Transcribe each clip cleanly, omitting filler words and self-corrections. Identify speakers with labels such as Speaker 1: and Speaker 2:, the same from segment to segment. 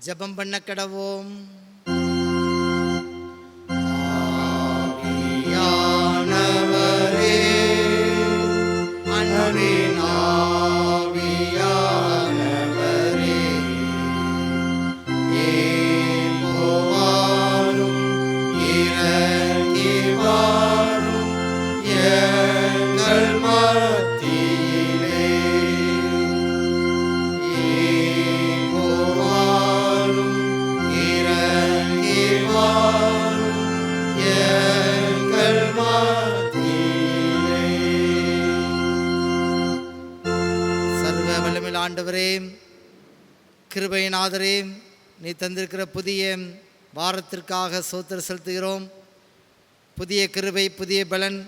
Speaker 1: ஜெபம் பண்ண கடவோம். ஆண்டவரே, கிருபையின் ஆதரே, நீ தந்திருக்கிற புதிய வாரத்திற்காக ஸ்தோத்திரம் செலுத்துகிறோம். புதிய கிருபை, புதிய பலன்,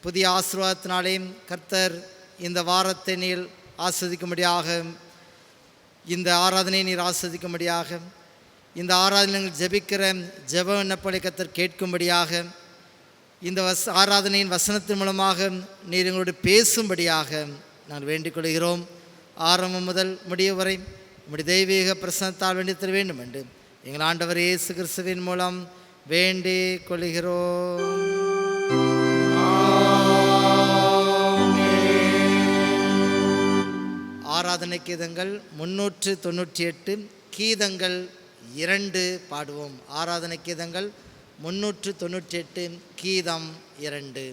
Speaker 1: புதிய ஆசீர்வாதத்தினாலே கர்த்தர் இந்த வாரத்தை நீர் ஆஸ்வதிக்கும்படியாக, இந்த ஆராதனை நீர் ஆஸ்வதிக்கும்படியாக, இந்த ஆராதனைகள் ஜெபிக்கிற ஜெப விண்ணப்பங்களை கர்த்தர் கேட்கும்படியாக, இந்த ஆராதனையின் வசனத்தின் மூலமாக நீர் எங்களோடு பேசும்படியாக நாங்கள் வேண்டிக் கொள்கிறோம். ஆரம்பம் முதல் முடிவு வரை உம்முடைய தெய்வீக பிரசன்னத்தால் வேண்டித்தர வேண்டும் என்று எங்கள் ஆண்டவர் இயேசு கிறிஸ்துவின் மூலம் வேண்டிக் கொள்கிறோம். ஆராதனை கீதங்கள் 398, கீதங்கள் 2 பாடுவோம். ஆராதனை கீதங்கள் 398, கீதம் 2.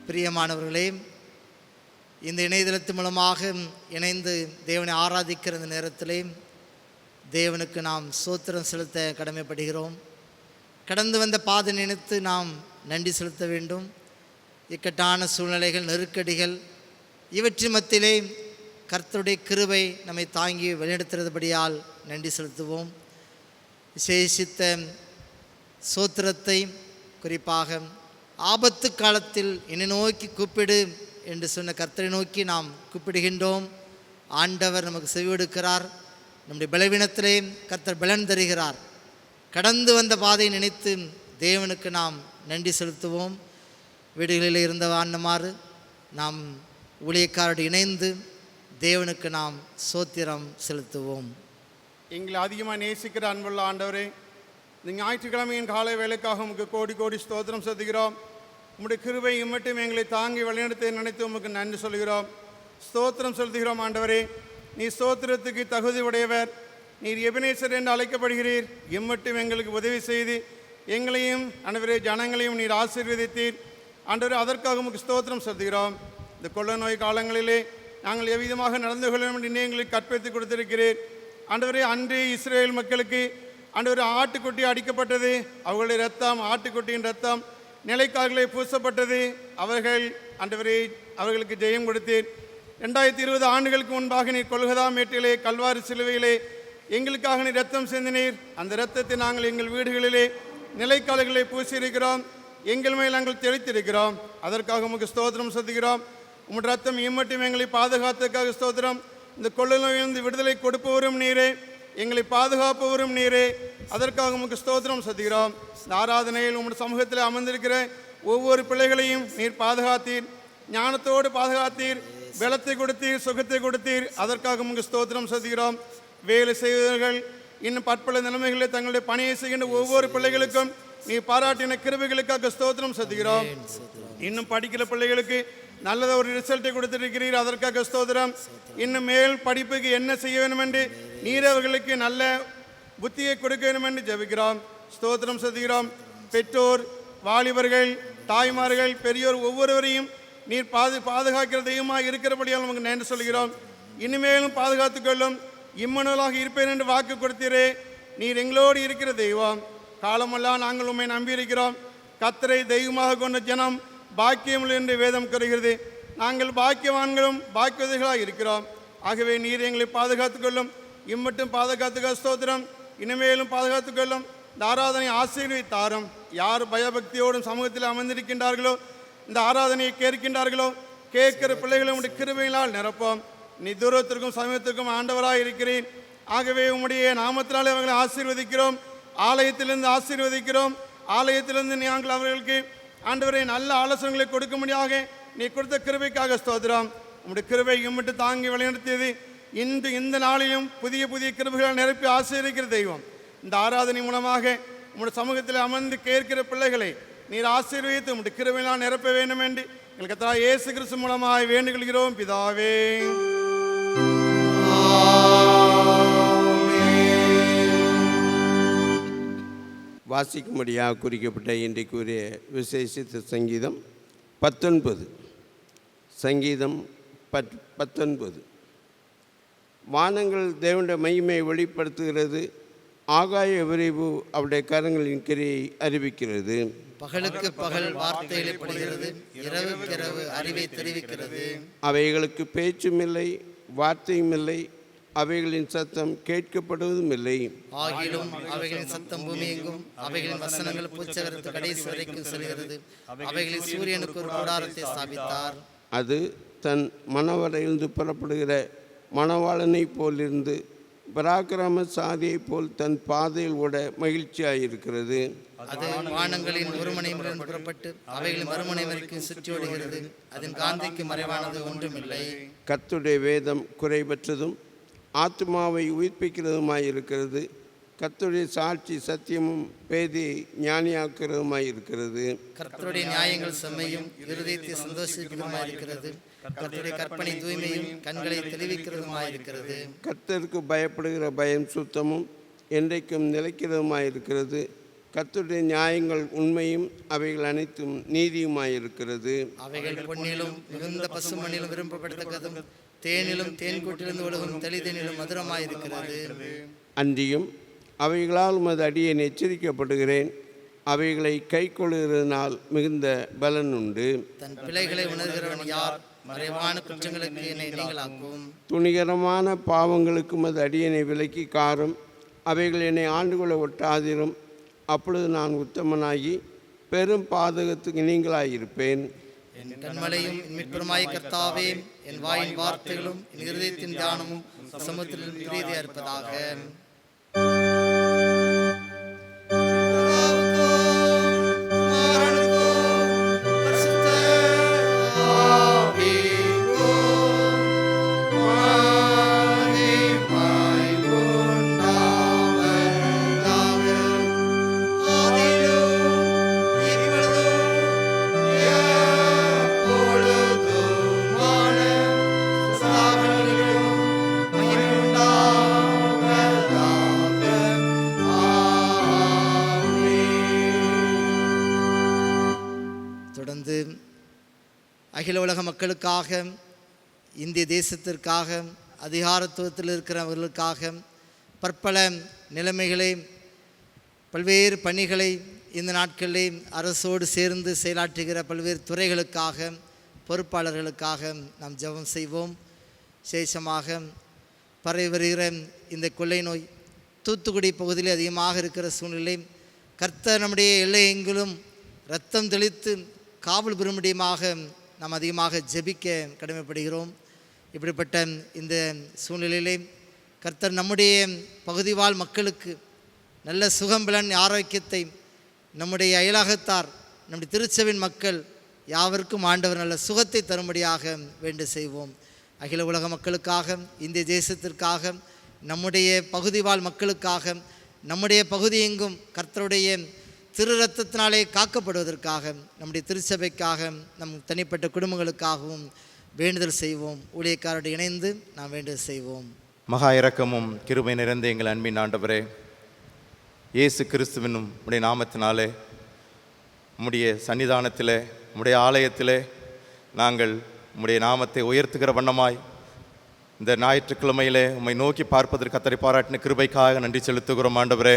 Speaker 1: பிரியமானவர்களே, இந்த இணையதளத்தின் மூலமாக இணைந்து தேவனை ஆராதிக்கிற இந்த நேரத்திலே தேவனுக்கு நாம் ஸ்தோத்திரம் செலுத்த கடமைப்படுகிறோம். கடந்து வந்த பாதை நினைத்து நாம் நன்றி செலுத்த வேண்டும். இக்கட்டான சூழ்நிலைகள், நெருக்கடிகள் இவற்றின் மத்தியிலே கர்த்தருடைய கிருபை நம்மை தாங்கி வழிநடத்துகிறபடியால் நன்றி செலுத்துவோம். விசேஷித்த ஸ்தோத்திரத்தை குறிப்பாக ஆபத்து காலத்தில் என்னை நோக்கி கூப்பிடு என்று சொன்ன கர்த்தரை நோக்கி நாம் கூப்பிடுகின்றோம். ஆண்டவர் நமக்கு செவியெடுக்கிறார். நம்முடைய பலவீனத்திலே கர்த்தர் பலன் தருகிறார். கடந்து வந்த பாதையை நினைத்து தேவனுக்கு நாம் நன்றி செலுத்துவோம். வீடுகளில் இருந்த அண்ணமாறு நாம் ஊழியக்காரோடு இணைந்து தேவனுக்கு நாம் ஸ்தோத்திரம் செலுத்துவோம்.
Speaker 2: எங்களை அதிகமாக நேசிக்கிற அன்புள்ள ஆண்டவரே, இந்த ஞாயிற்றுக்கிழமையின் காலை வேலைக்காக உமக்கு கோடி கோடி ஸ்தோத்திரம் செலுத்துகிறோம். உம்முடைய கிருபை மட்டும் எங்களை தாங்கி வழிநடத்தை நினைத்து உமக்கு நன்றி சொல்கிறோம், ஸ்தோத்திரம் செலுத்துகிறோம். ஆண்டவரே, நீ ஸ்தோத்திரத்துக்கு தகுதி உடையவர். நீர் எபினேசர் என்று அழைக்கப்படுகிறீர். எம்மட்டும் எங்களுக்கு உதவி செய்து எங்களையும் ஆண்டவரே ஜனங்களையும் நீர் ஆசீர்வதித்தீர். ஆண்டவரே, அதற்காக உமக்கு ஸ்தோத்திரம் செலுத்துகிறோம். இந்த கொள்ள நோய் காலங்களிலே நாங்கள் எவ்விதமாக நடந்து கொள்ள வேண்டும் எங்களுக்கு கற்பித்து கொடுத்திருக்கிறீர். ஆண்டவரே, அன்று இஸ்ரேல் மக்களுக்கு ஆண்டவரே ஆட்டுக்குட்டி அடிக்கப்பட்டது, அவர்களுடைய ரத்தம், ஆட்டுக்குட்டியின் ரத்தம் நிலைக்கால்களை பூசப்பட்டது. அவர்கள் ஆண்டவரே அவர்களுக்கு ஜெயம் கொடுத்தீர். 2020 ஆண்டுகளுக்கு முன்பாக நீர் கொல்கதா மேட்டிலே கல்வாரி சிலுவையிலே எங்களுக்காக நீர் ரத்தம் சிந்தினீர். அந்த இரத்தத்தை நாங்கள் எங்கள் வீடுகளிலே நிலைக்கால்களை பூசியிருக்கிறோம், எங்கள் மேல் நாங்கள் தெளித்திருக்கிறோம். அதற்காக உமக்கு ஸ்தோத்திரம் செலுத்துகிறோம். உம்முடைய ரத்தம் இம்மட்டும் எங்களை பாதுகாத்ததுக்காக ஸ்தோத்திரம். இந்த கொள்ளை நோயிலிருந்து விடுதலை கொடுப்பவரும் நீரே, எங்களை பாதுகாப்பவரும் நீரே. அதற்காக உமக்கு ஸ்தோத்திரம் செலுத்துகிறோம். இந்த ஆராதனையில் உம்முடைய சமூகத்தில் அமர்ந்திருக்கிற ஒவ்வொரு பிள்ளைகளையும் நீர் பாதுகாத்தீர், ஞானத்தோடு பாதுகாத்தீர், பலத்தை கொடுத்தீர், சுகத்தை கொடுத்தீர். அதற்காக உமக்கு ஸ்தோத்திரம் செலுத்துகிறோம். வேலை செய்வர்கள் இன்னும் பற்பல நிலைமைகளில் தங்களுடைய பணியை செய்கின்ற ஒவ்வொரு பிள்ளைகளுக்கும் நீ பாராட்டின கிருபைகளுக்காக ஸ்தோத்திரம் செலுத்துகிறோம். இன்னும் படிக்கிற பிள்ளைகளுக்கு நல்லத ஒரு ரிசல்ட்டை கொடுத்திருக்கிறீர், அதற்காக ஸ்தோத்திரம். இன்னும் மேல் படிப்புக்கு என்ன செய்ய வேண்டும் என்று நீர் அவர்களுக்கு நல்ல புத்தியை கொடுக்க வேண்டும் என்று ஜெபிக்கிறோம், ஸ்தோத்திரம் செலுத்துகிறோம். பெற்றோர், வாலிபர்கள், தாய்மார்கள், பெரியோர் ஒவ்வொருவரையும் நீர் பாதுகாக்கிற தெய்வமாக இருக்கிறபடியால் நமக்கு நன்றி சொல்கிறோம். இனிமேலும் பாதுகாத்துக்கொள்ளும், இம்மனலாக இருப்பேன் என்று வாக்கு கொடுத்தீரே. நீர் எங்களோடு இருக்கிற தெய்வம். காலமெல்லாம் நாங்கள் உண்மை நம்பியிருக்கிறோம். கர்த்தரை தெய்வமாக கொண்ட ஜனம் பாக்கியம் என்று வேதம் கூறுகிறது. நாங்கள் பாக்கியவான்களும் பாக்கியவதிகளாக இருக்கிறோம். ஆகவே நீர் எங்களை பாதுகாத்துக்கொள்ளும், இம்மட்டும் பாதுகாத்துக்க ஸ்தோத்திரம். இனிமேலும் பாதுகாத்துக்கொள்ளும். இந்த ஆராதனை ஆசீர்வதித்தாரும். யார் பயபக்தியோடும் சமூகத்தில் அமர்ந்திருக்கின்றார்களோ, இந்த ஆராதனையை கேட்கின்றார்களோ, கேட்கிற பிள்ளைகளை உடைய கிருபையினால் நிரப்போம். நீ தூரத்திற்கும் சமயத்திற்கும் ஆண்டவராக இருக்கிறேன். ஆகவே உம்முடைய நாமத்தினாலே அவர்களை ஆசீர்வதிக்கிறோம், ஆலயத்திலிருந்து ஆசீர்வதிக்கிறோம். ஆலயத்திலிருந்து நாங்கள் அவர்களுக்கு ஆண்டவரை நல்ல ஆலோசனைகளை கொடுக்கும்படியாக நீ கொடுத்த கிருபைக்காக ஸ்தோத்திரம். உம்முடைய கிருபை இம்மட்டு தாங்கி வழிநடத்தியது. இன்று இந்த நாளிலும் புதிய புதிய கிருபைகளை நிரப்பி ஆசீர்வதிக்கிற தெய்வம். இந்த ஆராதனை மூலமாக உம்முடைய சமூகத்தில் அமர்ந்து கேட்கிற பிள்ளைகளை நீர் ஆசீர்வதித்து உம்முடைய கிருபையினால் நிரப்ப வேண்டும் என்று எங்கள் கர்த்தராகிய இயேசு கிறிஸ்து மூலமாக வேண்டுகிறோம் பிதாவே.
Speaker 3: வாசிக்கும்படியாக குறிக்கப்பட்ட இன்றைக்குரிய விசேஷித்த சங்கீதம் 19. சங்கீதம் 19. வானங்கள் தேவனுடைய மகிமையை வெளிப்படுத்துகிறது, ஆகாய விரைவு அவருடைய கரங்களின் கிரியை அறிவிக்கிறது.
Speaker 1: பகலுக்கு பகல் வார்த்தை வெளிப்படுகிறது, இரவுக்கு இரவு அறிவை தெரிவிக்கிறது.
Speaker 3: அவைகளுக்கு பேச்சும் இல்லை, வார்த்தையும் இல்லை, அவைகளின் சத்தம் கேட்கப்படுவதும் இல்லை.
Speaker 1: ஆகிலும் அவைகளின் சத்தம் பூமி எங்கும், அவைகளின் வசனங்கள் பூச்சகரத்து கடைசி வரைக்கும் செல்கிறது. அவைகளில் சூரியனுக்கு ஒரு கூடாரத்தை ஸ்தாபித்தார்.
Speaker 3: அது தன் மணவரையிலிருந்து புறப்படுகிற மணவாளனை போலிருந்து பராக்கிரம சாதியை போல் தன் பாதையில் ஓட மகிழ்ச்சியாயிருக்கிறது.
Speaker 1: அது வானங்களின் ஒரு மணியிலிருந்து புறப்பட்டு அவைகளின் மறுமனை வரைக்கும் சுற்றி ஓடுகிறது. அதன் காந்திக்கு மறைவானது ஒன்றுமில்லை.
Speaker 3: கர்த்தருடைய வேதம் குறைபற்றதும் ஆத்மாவை உயிர்ப்பிக்கிறதுமாயிருக்கிறது. கர்த்தருடைய சாட்சி சத்தியமும் பேதியை ஞானியாக்குறதுமாயிருக்கிறது.
Speaker 1: கர்த்தருடைய நியாயங்கள் செம்மையும் இருதயத்தை சந்தோஷிக்கிறதுமாயிருக்கிறது. கர்த்தருடைய கற்பனை தூய்மையும் கண்களை தெளிவிக்கிறதுமாயிருக்கிறது.
Speaker 3: கர்த்தருக்கு பயப்படுகிற பயம் சுத்தமும் என்றைக்கும் நிலைக்கிறதுமாயிருக்கிறது. கர்த்தருடைய நியாயங்கள் உண்மையும் அவைகள் அனைத்தும் நீதியுமாயிருக்கிறது.
Speaker 1: அவைகள் பொன்னிலும் மிகுந்த பசுமணிலும் விரும்பப்படத்தக்கதும் தேனிலும் தேன்கூட்டிலிருந்து ஒழுகும் தெளிதேனிலும் மதுரமாயிருக்கிறது.
Speaker 3: அன்றியும் அவைகளால் உமது அடியேன் எச்சரிக்கப்படுகிறேன். அவைகளை கை கொள்ளுகிறதுனால் மிகுந்த பலன் உண்டு.
Speaker 1: தன் பிள்ளைகளை உணர்கிறவன் யார்? மறைவான குற்றங்களுக்கு என்னை நீங்களாக்கும்.
Speaker 3: துணிகரமான பாவங்களுக்கு உமது அடியனை விலக்கி காரும். அவைகள் என்னை ஆண்டுகொள்ள ஒட்டாதிரும். அப்பொழுது நான் உத்தமனாகி பெரும் பாதகத்துக்கு நீங்களாயிருப்பேன்.
Speaker 1: என் கண்மலையும் மீட்பருமாய் கர்த்தாவே, என் வாயின் வார்த்தைகளும் என் இருதயத்தின் தியானமும் சமுத்திரம் பிரீதியா இருப்பதாக. அகில உலக மக்களுக்காக, இந்திய தேசத்திற்காக, அதிகாரத்துவத்தில் இருக்கிறவர்களுக்காக, பற்பல நிலைமைகளை, பல்வேறு பணிகளை இந்த நாட்களில் அரசோடு சேர்ந்து செயலாற்றுகிற பல்வேறு துறைகளுக்காக, பொறுப்பாளர்களுக்காக நாம் ஜெபம் செய்வோம். விசேஷமாக பரவி வருகிற இந்த கொள்ளை நோய் தூத்துக்குடி பகுதியில் அதிகமாக இருக்கிற சூழ்நிலை, கர்த்தர் நம்முடைய எல்லை எங்கிலும் இரத்தம் தெளித்து காவல் பெறும்படியுமாக நாம் அதிகமாக ஜெபிக்க கடமைப்படுகிறோம். இப்படிப்பட்ட இந்த சூழ்நிலையிலே கர்த்தர் நம்முடைய பகுதி வாழ் மக்களுக்கு நல்ல சுகம்பலன் ஆரோக்கியத்தை, நம்முடைய அயலகத்தார், நம்முடைய திருச்சபையின் மக்கள் யாவருக்கும் ஆண்டவர் நல்ல சுகத்தை தரும்படியாக வேண்டு செய்வோம். அகில உலக மக்களுக்காக, இந்திய தேசத்திற்காக, நம்முடைய பகுதி வாழ் மக்களுக்காக, நம்முடைய பகுதி எங்கும் கர்த்தருடைய திரு ரத்தத்தினாலே காக்கப்படுவதற்காக, நம்முடைய திருச்சபைக்காக, நம் தனிப்பட்ட குடும்பங்களுக்காகவும் வேண்டுதல் செய்வோம். ஊழியக்காரோடு இணைந்து நாம் வேண்டுதல் செய்வோம்.
Speaker 4: மகா இரக்கமும் கிருபை நிறைந்த எங்கள் அன்பின் ஆண்டவரே, இயேசு கிறிஸ்துவினும் உடைய நாமத்தினாலே உம்முடைய சன்னிதானத்திலே, உம்முடைய ஆலயத்திலே நாங்கள் உம்முடைய நாமத்தை உயர்த்துகிற வண்ணமாய் இந்த ஞாயிற்றுக்கிழமையிலே உம்மை நோக்கி பார்ப்பதற்கு கர்த்தரை பாராட்டின கிருபைக்காக நன்றி செலுத்துகிறோம். ஆண்டவரே,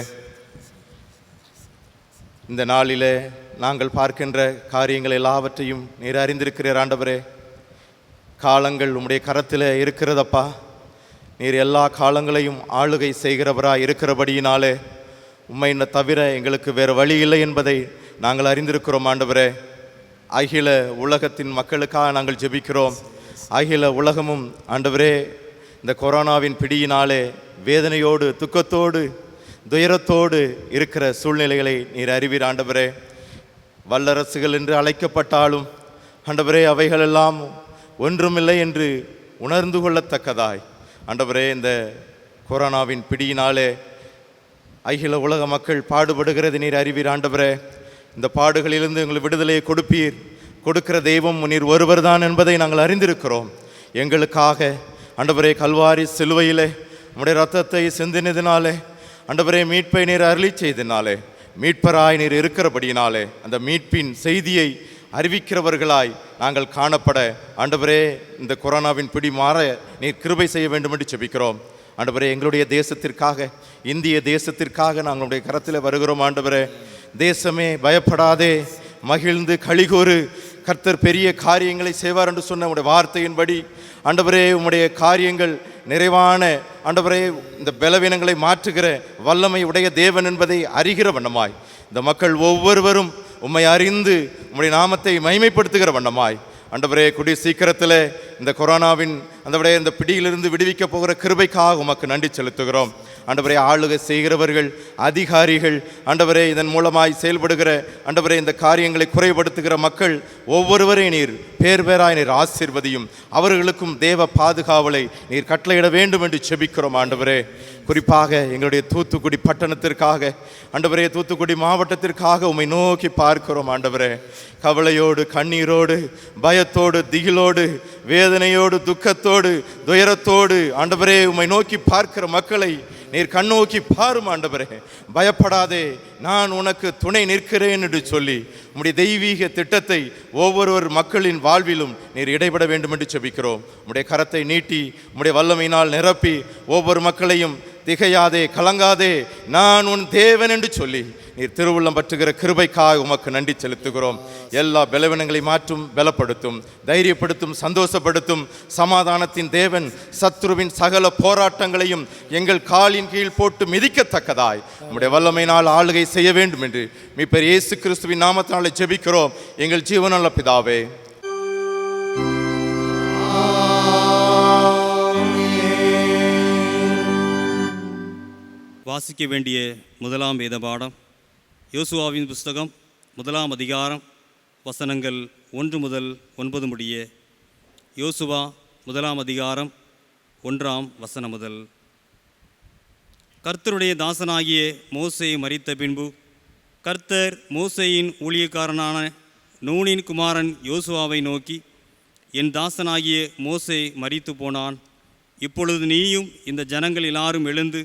Speaker 4: இந்த நாளிலே நாங்கள் பார்க்கின்ற காரியங்கள் எல்லாவற்றையும் நீர் அறிந்திருக்கிறீர். ஆண்டவரே, காலங்கள் உம்முடைய கரத்தில் இருக்கிறதப்பா. நீர் எல்லா காலங்களையும் ஆளுகை செய்கிறவராய் இருக்கிறபடியினாலே உம்மை தவிர எங்களுக்கு வேறு வழி இல்லை என்பதை நாங்கள் அறிந்திருக்கிறோம். ஆண்டவரே, அகில உலகத்தின் மக்களுக்காக நாங்கள் ஜெபிக்கிறோம். அகில உலகமும் ஆண்டவரே இந்த கொரோனாவின் பிடியினாலே வேதனையோடு, துக்கத்தோடு, துயரத்தோடு இருக்கிற சூழ்நிலைகளை நீர் அறிவீர். ஆண்டவரே, வல்லரசுகள் என்று அழைக்கப்பட்டாலும் ஆண்டவரே அவைகளெல்லாம் ஒன்றுமில்லை என்று உணர்ந்து கொள்ளத்தக்கதாய் ஆண்டவரே இந்த கொரோனாவின் பிடியினாலே அகில உலக மக்கள் பாடுபடுகிறது நீர் அறிவீர். ஆண்டவரே, இந்த பாடுகளிலிருந்து எங்களுக்கு விடுதலையை கொடுப்பீர். கொடுக்கிற தெய்வம் நீர் ஒருவர் தான் என்பதை நாங்கள் அறிந்திருக்கிறோம். எங்களுக்காக ஆண்டவரே கல்வாரி சிலுவையிலே உம்முடைய ரத்தத்தை சிந்தினதினாலே ஆண்டவரே மீட்பை நீர் அருளி செய்ததினாலே, மீட்பராய் நீர் இருக்கிறபடியினாலே அந்த மீட்பின் செய்தியை அறிவிக்கிறவர்களாய் நாங்கள் காணப்பட ஆண்டவரே இந்த கொரோனாவின் பிடி மாற நீர் கிருபை செய்ய வேண்டும் என்று ஜெபிக்கிறோம். ஆண்டவரே, எங்களுடைய தேசத்திற்காக, இந்திய தேசத்திற்காக நாங்களுடைய கரத்தில் வருகிறோம். ஆண்டவரே, தேசமே பயப்படாதே, மகிழ்ந்து களிகூறு, கர்த்தர் பெரிய காரியங்களை செய்வார் என்று சொன்ன உடைய வார்த்தையின்படி ஆண்டவரே உம்முடைய காரியங்கள் நிறைவான ஆண்டவரே இந்த பலவீனங்களை மாற்றுகிற வல்லமை உடைய தேவன் என்பதை அறிகிற வண்ணமாய் இந்த மக்கள் ஒவ்வொருவரும் உம்மை அறிந்து உம்முடைய நாமத்தை மகிமைப்படுத்துகிற வண்ணமாய் ஆண்டவரே கூடிய சீக்கிரத்தில் இந்த கொரோனாவின் ஆண்டவரே இந்த பிடியிலிருந்து விடுவிக்க போகிற கிருபைக்காக உமக்கு நன்றி செலுத்துகிறோம். ஆண்டவரே, ஆளுகை செய்கிறவர்கள், அதிகாரிகள், ஆண்டவரே இதன் மூலமாய் செயல்படுகிற ஆண்டவரே இந்த காரியங்களை குறைபடுத்துகிற மக்கள் ஒவ்வொருவரையும் நீர் பேர் பேராய் நீர் ஆசீர்வதியும். அவர்களுக்கும் தேவ பாதுகாவலை நீர் கட்டளையிட வேண்டும் என்று செபிக்கிறோம். ஆண்டவரே, குறிப்பாக எங்களுடைய தூத்துக்குடி பட்டணத்திற்காக ஆண்டவரே, தூத்துக்குடி மாவட்டத்திற்காக உம்மை நோக்கி பார்க்கிறோம். ஆண்டவரே, கவலையோடு, கண்ணீரோடு, பயத்தோடு, திகிலோடு, வேதனையோடு, துக்கத்தோடு, துயரத்தோடு ஆண்டவரே உம்மை நோக்கி பார்க்கிற மக்களை நீர் கண்ணோக்கி பாரும். ஆண்டவரே, பயப்படாதே, நான் உனக்கு துணை நிற்கிறேன் என்று சொல்லி உம்முடைய தெய்வீக திட்டத்தை ஒவ்வொரு மக்களின் வாழ்விலும் நீர் இடைபட வேண்டும் என்று ஜெபிக்கிறோம். உம்முடைய கரத்தை நீட்டி உம்முடைய வல்லமையினால் நிரப்பி ஒவ்வொரு மக்களையும் திகையாதே, கலங்காதே, நான் உன் தேவன் என்று சொல்லி நீர் திருவுள்ளம் பற்றுகிற கிருபைக்காக உமக்கு நன்றி செலுத்துகிறோம். எல்லா பலவீனங்களை மாற்றும், பலப்படுத்தும், தைரியப்படுத்தும், சந்தோஷப்படுத்தும் சமாதானத்தின் தேவன் சத்ருவின் சகல போராட்டங்களையும் எங்கள் காலின் கீழ் போட்டு மிதிக்கத்தக்கதாய் உம்முடைய வல்லமையினால் ஆளுகை செய்ய வேண்டும் என்று மீட்பர் இயேசு கிறிஸ்துவின் நாமத்தினாலே ஜெபிக்கிறோம் எங்கள் ஜீவனுள்ள பிதாவே.
Speaker 5: வாசிக்க வேண்டிய முதலாம் வேத பாடம் யோசுவாவின் புஸ்தகம் 1ஆம் அதிகாரம் வசனங்கள் 1 முதல் 9 முடிய. யோசுவா 1ஆம் அதிகாரம் 1ஆம் வசனம் முதல். கர்த்தருடைய தாசனாகிய மோசே மரித்த பின்பு கர்த்தர் மோசேயின் ஊழியக்காரனான நூனின் குமாரன் யோசுவாவை நோக்கி, என் தாசனாகிய மோசே மரித்து போனான். இப்பொழுது நீயும் இந்த ஜனங்கள் எல்லாரும் எழுந்து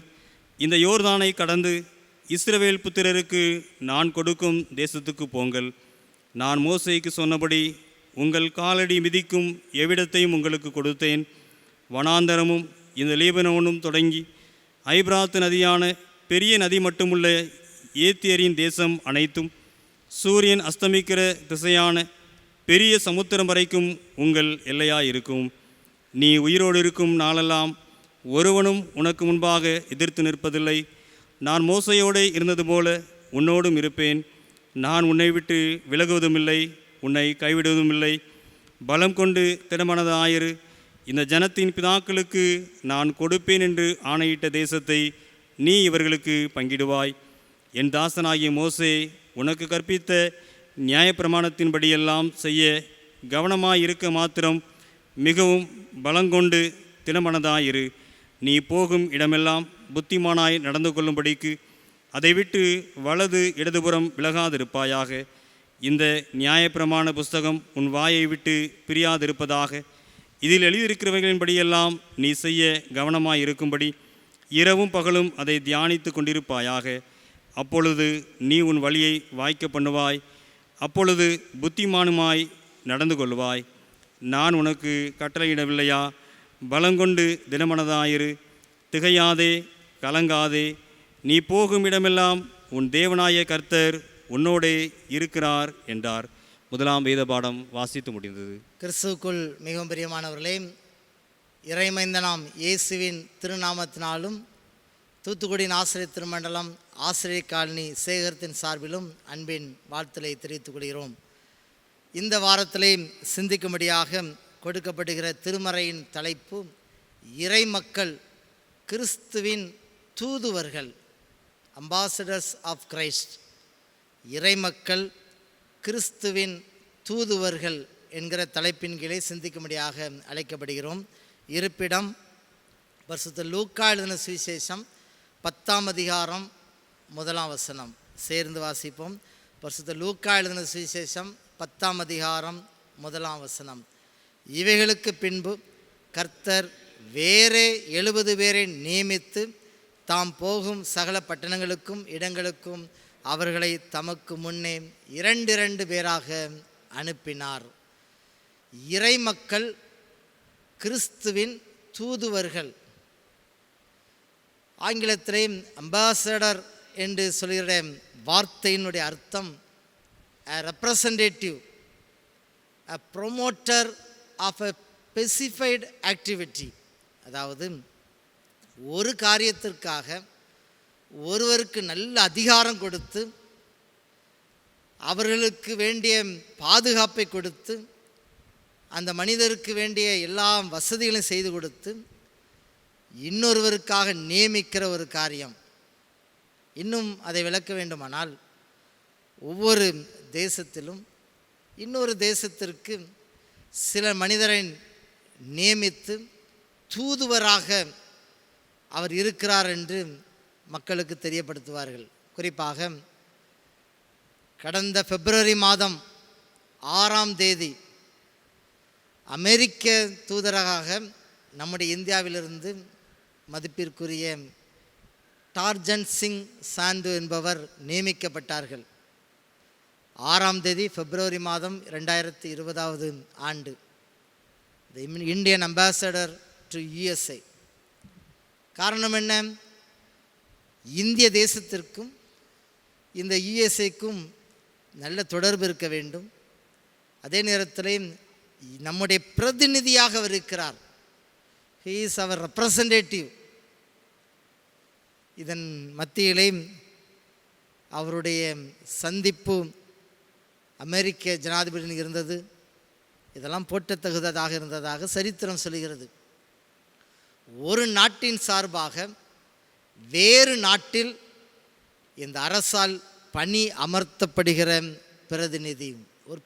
Speaker 5: இந்த யோர்தானை கடந்து இஸ்ரவேல் புத்திரருக்கு நான் கொடுக்கும் தேசத்துக்கு போங்கள். நான் மோசேக்கு சொன்னபடி உங்கள் காலடி மிதிக்கும் எவ்விடத்தையும் உங்களுக்கு கொடுத்தேன். வனாந்தரமும் இந்த லீபனோனும் தொடங்கி ஐபிராத்து நதியான பெரிய நதி மட்டுமுள்ள ஏத்தியரின் தேசம் அனைத்தும், சூரியன் அஸ்தமிக்கிற திசையான பெரிய சமுத்திரம் வரைக்கும் உங்கள் எல்லையாயிருக்கும். நீ உயிரோடு இருக்கும் நாளெல்லாம் ஒருவனும் உனக்கு முன்பாக எதிர்த்து நிற்பதில்லை. நான் மோசையோடு இருந்தது போல உன்னோடும் இருப்பேன். நான் உன்னை விட்டு விலகுவதுமில்லை, உன்னை கைவிடுவதுமில்லை. பலம் கொண்டு திடமனதாயிரு. இந்த ஜனத்தின் பிதாக்களுக்கு நான் கொடுப்பேன் என்று ஆணையிட்ட தேசத்தை நீ இவர்களுக்கு பங்கிடுவாய். என் தாசனாகிய மோசே உனக்கு கற்பித்த நியாயப்பிரமாணத்தின்படியெல்லாம் செய்ய கவனமாயிருக்க மாத்திரம் மிகவும் பலங்கொண்டு திடமனதாயிரு. நீ போகும் இடமெல்லாம் புத்திமானாய் நடந்து கொள்ளும்படிக்கு அதை விட்டு வலது இடதுபுறம் விலகாதிருப்பாயாக. இந்த நியாயப்பிரமாண புஸ்தகம் உன் வாயை விட்டு பிரியாதிருப்பதாக. இதில் எழுதியிருக்கிறவைகளின்படியெல்லாம் நீ செய்ய கவனமாய் இருக்கும்படி இரவும் பகலும் அதை தியானித்து கொண்டிருப்பாயாக. அப்பொழுது நீ உன் வழியை வாய்க்க பண்ணுவாய். அப்பொழுது புத்திமானுமாய் நடந்து கொள்வாய். நான் உனக்கு கட்டளையிடவில்லையா? பலங்கொண்டு திடமனதாயிரு. திகையாதே, கலங்காதே. நீ போகும் இடமெல்லாம் உன் தேவனாய கர்த்தர் உன்னோடே இருக்கிறார் என்றார். முதலாம் வேத பாடம் வாசித்து முடிந்தது.
Speaker 1: கிறிஸ்துவுக்குள் மிகவும் பிரியமானவர்களே, இறைமைந்தனாம் இயேசுவின் திருநாமத்தினாலும் தூத்துக்குடியின் ஆசிரியர் திருமண்டலம் ஆசிரியர் காலனி சேகரத்தின் சார்பிலும் அன்பின் வாழ்த்தலை தெரிவித்துக் கொள்கிறோம். இந்த வாரத்திலே சிந்திக்கும்படியாக கொடுக்கப்படுகிற திருமறையின் தலைப்பு இறைமக்கள், கிறிஸ்துவின் தூதுவர்கள், அம்பாசடர்ஸ் ஆஃப் கிரைஸ்ட். இறைமக்கள், கிறிஸ்துவின் தூதுவர்கள் என்கிற தலைப்பின் கீழே சிந்திக்கும்படியாக அழைக்கப்படுகிறோம். இருப்பிடம் பரிசுத்த லூக்கா எழுதின சுவிசேஷம் 10ஆம் அதிகாரம் 1ஆம் வசனம். சேர்ந்து வாசிப்போம். பரிசுத்த லூக்கா எழுதின சுவிசேஷம் 10ஆம் அதிகாரம் 1ஆம் வசனம். இவைகளுக்கு பின்பு கர்த்தர் வேறே 70 பேரை நியமித்து தாம் போகும் சகல பட்டணங்களுக்கும் இடங்களுக்கும் அவர்களை தமக்கு முன்னே 2 பேராக அனுப்பினார். இறைமக்கள், கிறிஸ்துவின் தூதுவர்கள். ஆங்கிலத்திலே அம்பாசடர் என்று சொல்கிற வார்த்தையினுடைய அர்த்தம் a representative, a promoter of a specified activity. அதாவது ஒரு காரியத்திற்காக ஒருவருக்கு நல்ல அதிகாரம் கொடுத்து, அவர்களுக்கு வேண்டிய பாதுகாப்பை கொடுத்து, அந்த மனிதருக்கு வேண்டிய எல்லா வசதிகளையும் செய்து கொடுத்து இன்னொருவருக்காக நியமிக்கிற ஒரு காரியம். இன்னும் அதை விளக்க வேண்டுமானால், ஒவ்வொரு தேசத்திலும் இன்னொரு தேசத்திற்கு சில மனிதரை நியமித்து தூதுவராக அவர் இருக்கிறார் என்று மக்களுக்கு தெரியப்படுத்துவார்கள். குறிப்பாக கடந்த பிப்ரவரி மாதம் 6ஆம் தேதி அமெரிக்க தூதராக நம்முடைய இந்தியாவிலிருந்து மதிப்பிற்குரிய டார்ஜன் சிங் சாந்து என்பவர் நியமிக்கப்பட்டார்கள். 6ஆம் தேதி பிப்ரவரி மாதம் 2020 ஆண்டு. தி இந்தியன் அம்பாசடர் டு USA. காரணம் என்ன? இந்திய தேசத்திற்கும் இந்த USAக்கும் நல்ல தொடர்பு இருக்க வேண்டும். அதே நேரத்தில் நம்முடைய பிரதிநிதியாக அவர் இருக்கிறார். He is our representative. இதன் மத்தியிலே அவருடைய சந்திப்பு அமெரிக்க ஜனாதிபதியில் இருந்தது. இதெல்லாம் போற்றத்தகுந்ததாக இருந்ததாக சரித்திரம் சொல்கிறது. ஒரு நாட்டின் சார்பாக வேறு நாட்டில் இந்த அரசால் பணி அமர்த்தப்படுகிற பிரதிநிதி ஒரு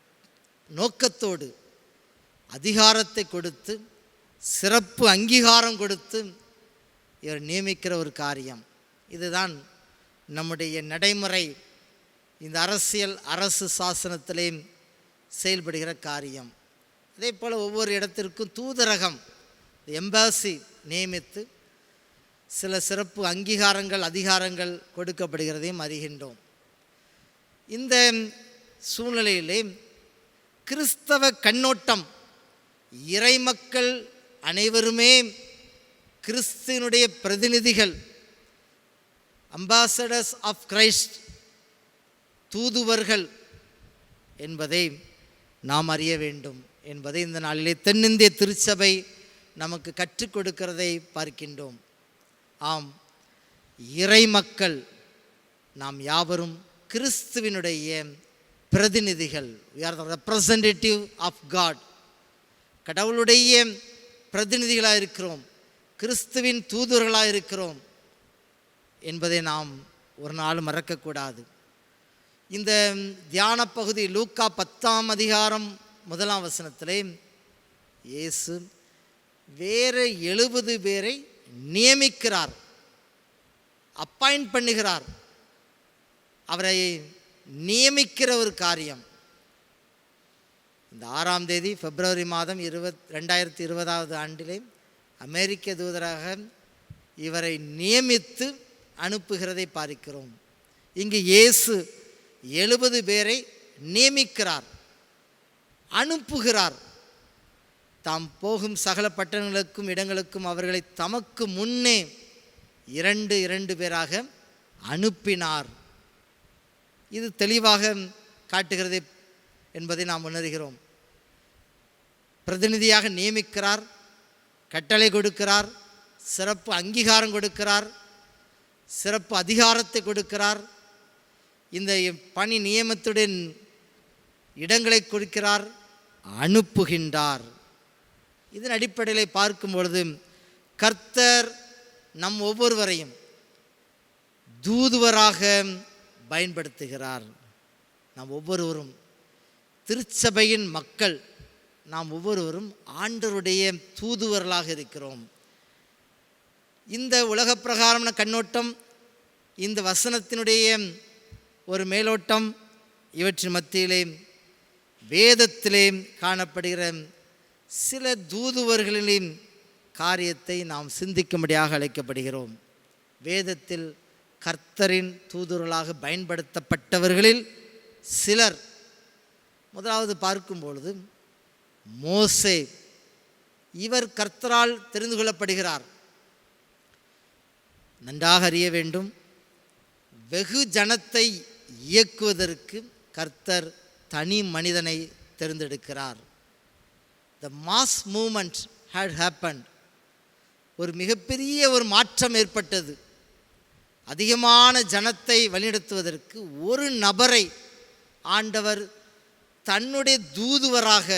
Speaker 1: நோக்கத்தோடு அதிகாரத்தை கொடுத்து, சிறப்பு அங்கீகாரம் கொடுத்து இவர் நியமிக்கிற ஒரு காரியம். இதுதான் நம்முடைய நடைமுறை, இந்த அரசு சாசனத்திலே செயல்படுகிற காரியம். அதே போல் ஒவ்வொரு இடத்திற்கும் தூதரகம், எம்பாசி நியமித்து சில சிறப்பு அங்கீகாரங்கள், அதிகாரங்கள் கொடுக்கப்படுகிறதையும் அறிகின்றோம். இந்த சூழ்நிலையிலே கிறிஸ்தவ கண்ணோட்டம், இறைமக்கள் அனைவருமே கிறிஸ்துவினுடைய பிரதிநிதிகள், அம்பாசடர்ஸ் ஆஃப் கிரைஸ்ட், தூதுவர்கள் என்பதை நாம் அறிய வேண்டும் என்பதை இந்த நாளிலே தென்னிந்திய திருச்சபை நமக்கு கற்றுக் கொடுக்கிறதை பார்க்கின்றோம். ஆம், இறைமக்கள் நாம் யாவரும் கிறிஸ்துவினுடைய பிரதிநிதிகள். we are the representative of God. கடவுளுடைய பிரதிநிதிகளாக இருக்கிறோம், கிறிஸ்துவின் தூதுவர்களாக இருக்கிறோம் என்பதை நாம் ஒரு நாள் மறக்கக்கூடாது. இந்த தியான பகுதி லூக்கா 10ஆம் அதிகாரம் 1ஆம் வசனத்திலே இயேசு வேறு 70 பேரை நியமிக்கிறார், அப்பாயிண்ட் பண்ணுகிறார். அவரை நியமிக்கிற ஒரு காரியம். இந்த 6ஆம் தேதி பிப்ரவரி மாதம் 2020 ஆண்டிலே அமெரிக்க தூதராக இவரை நியமித்து அனுப்புகிறதை பார்க்கிறோம். இங்கு இயேசு 70 பேரை நியமிக்கிறார், அனுப்புகிறார். தாம் போகும் சகல பட்டணங்களுக்கும் இடங்களுக்கும் அவர்களை தமக்கு முன்னே 2 பேராக அனுப்பினார். இது தெளிவாக காட்டுகிறது என்பதை நாம் உணர்கிறோம். பிரதிநிதியாக நியமிக்கிறார், கட்டளை கொடுக்கிறார், சிறப்பு அங்கீகாரம் கொடுக்கிறார், சிறப்பு அதிகாரத்தை கொடுக்கிறார், இந்த பணி நியமத்துடன் இடங்களை கொடுக்கிறார், அனுப்புகின்றார். இதன் அடிப்படையில் பார்க்கும் பொழுது கர்த்தர் நம் ஒவ்வொருவரையும் தூதுவராக பயன்படுத்துகிறார். நாம் ஒவ்வொருவரும் திருச்சபையின் மக்கள், நாம் ஒவ்வொருவரும் ஆண்டவருடைய தூதுவர்களாக இருக்கிறோம். இந்த உலக பிரகாரமான கண்ணோட்டம், இந்த வசனத்தினுடைய ஒரு மேலோட்டம், இவற்றின் மத்தியிலே வேதத்திலே காணப்படுகிற சில தூதுவர்களின் காரியத்தை நாம் சிந்திக்கும்படியாக அழைக்கப்படுகிறோம். வேதத்தில் கர்த்தரின் தூதுவர்களாக பயன்படுத்தப்பட்டவர்களில் சிலர், முதலாவது பார்க்கும் பொழுது மோசே. இவர் கர்த்தரால் தெரிந்து கொள்ளப்படுகிறார். நன்றாக அறிய வேண்டும், வெகு ஜனத்தை இயக்குவதற்கு கர்த்தர் தனி மனிதனை தேர்ந்தெடுக்கிறார். The mass movement had happened. ஒரு மிகப்பெரிய ஒரு மாற்றம் ஏற்பட்டது. அதிகமான ஜனத்தை வழிநடத்துவதற்கு ஒரு நபரை ஆண்டவர் தன்னுடைய தூதுவராக,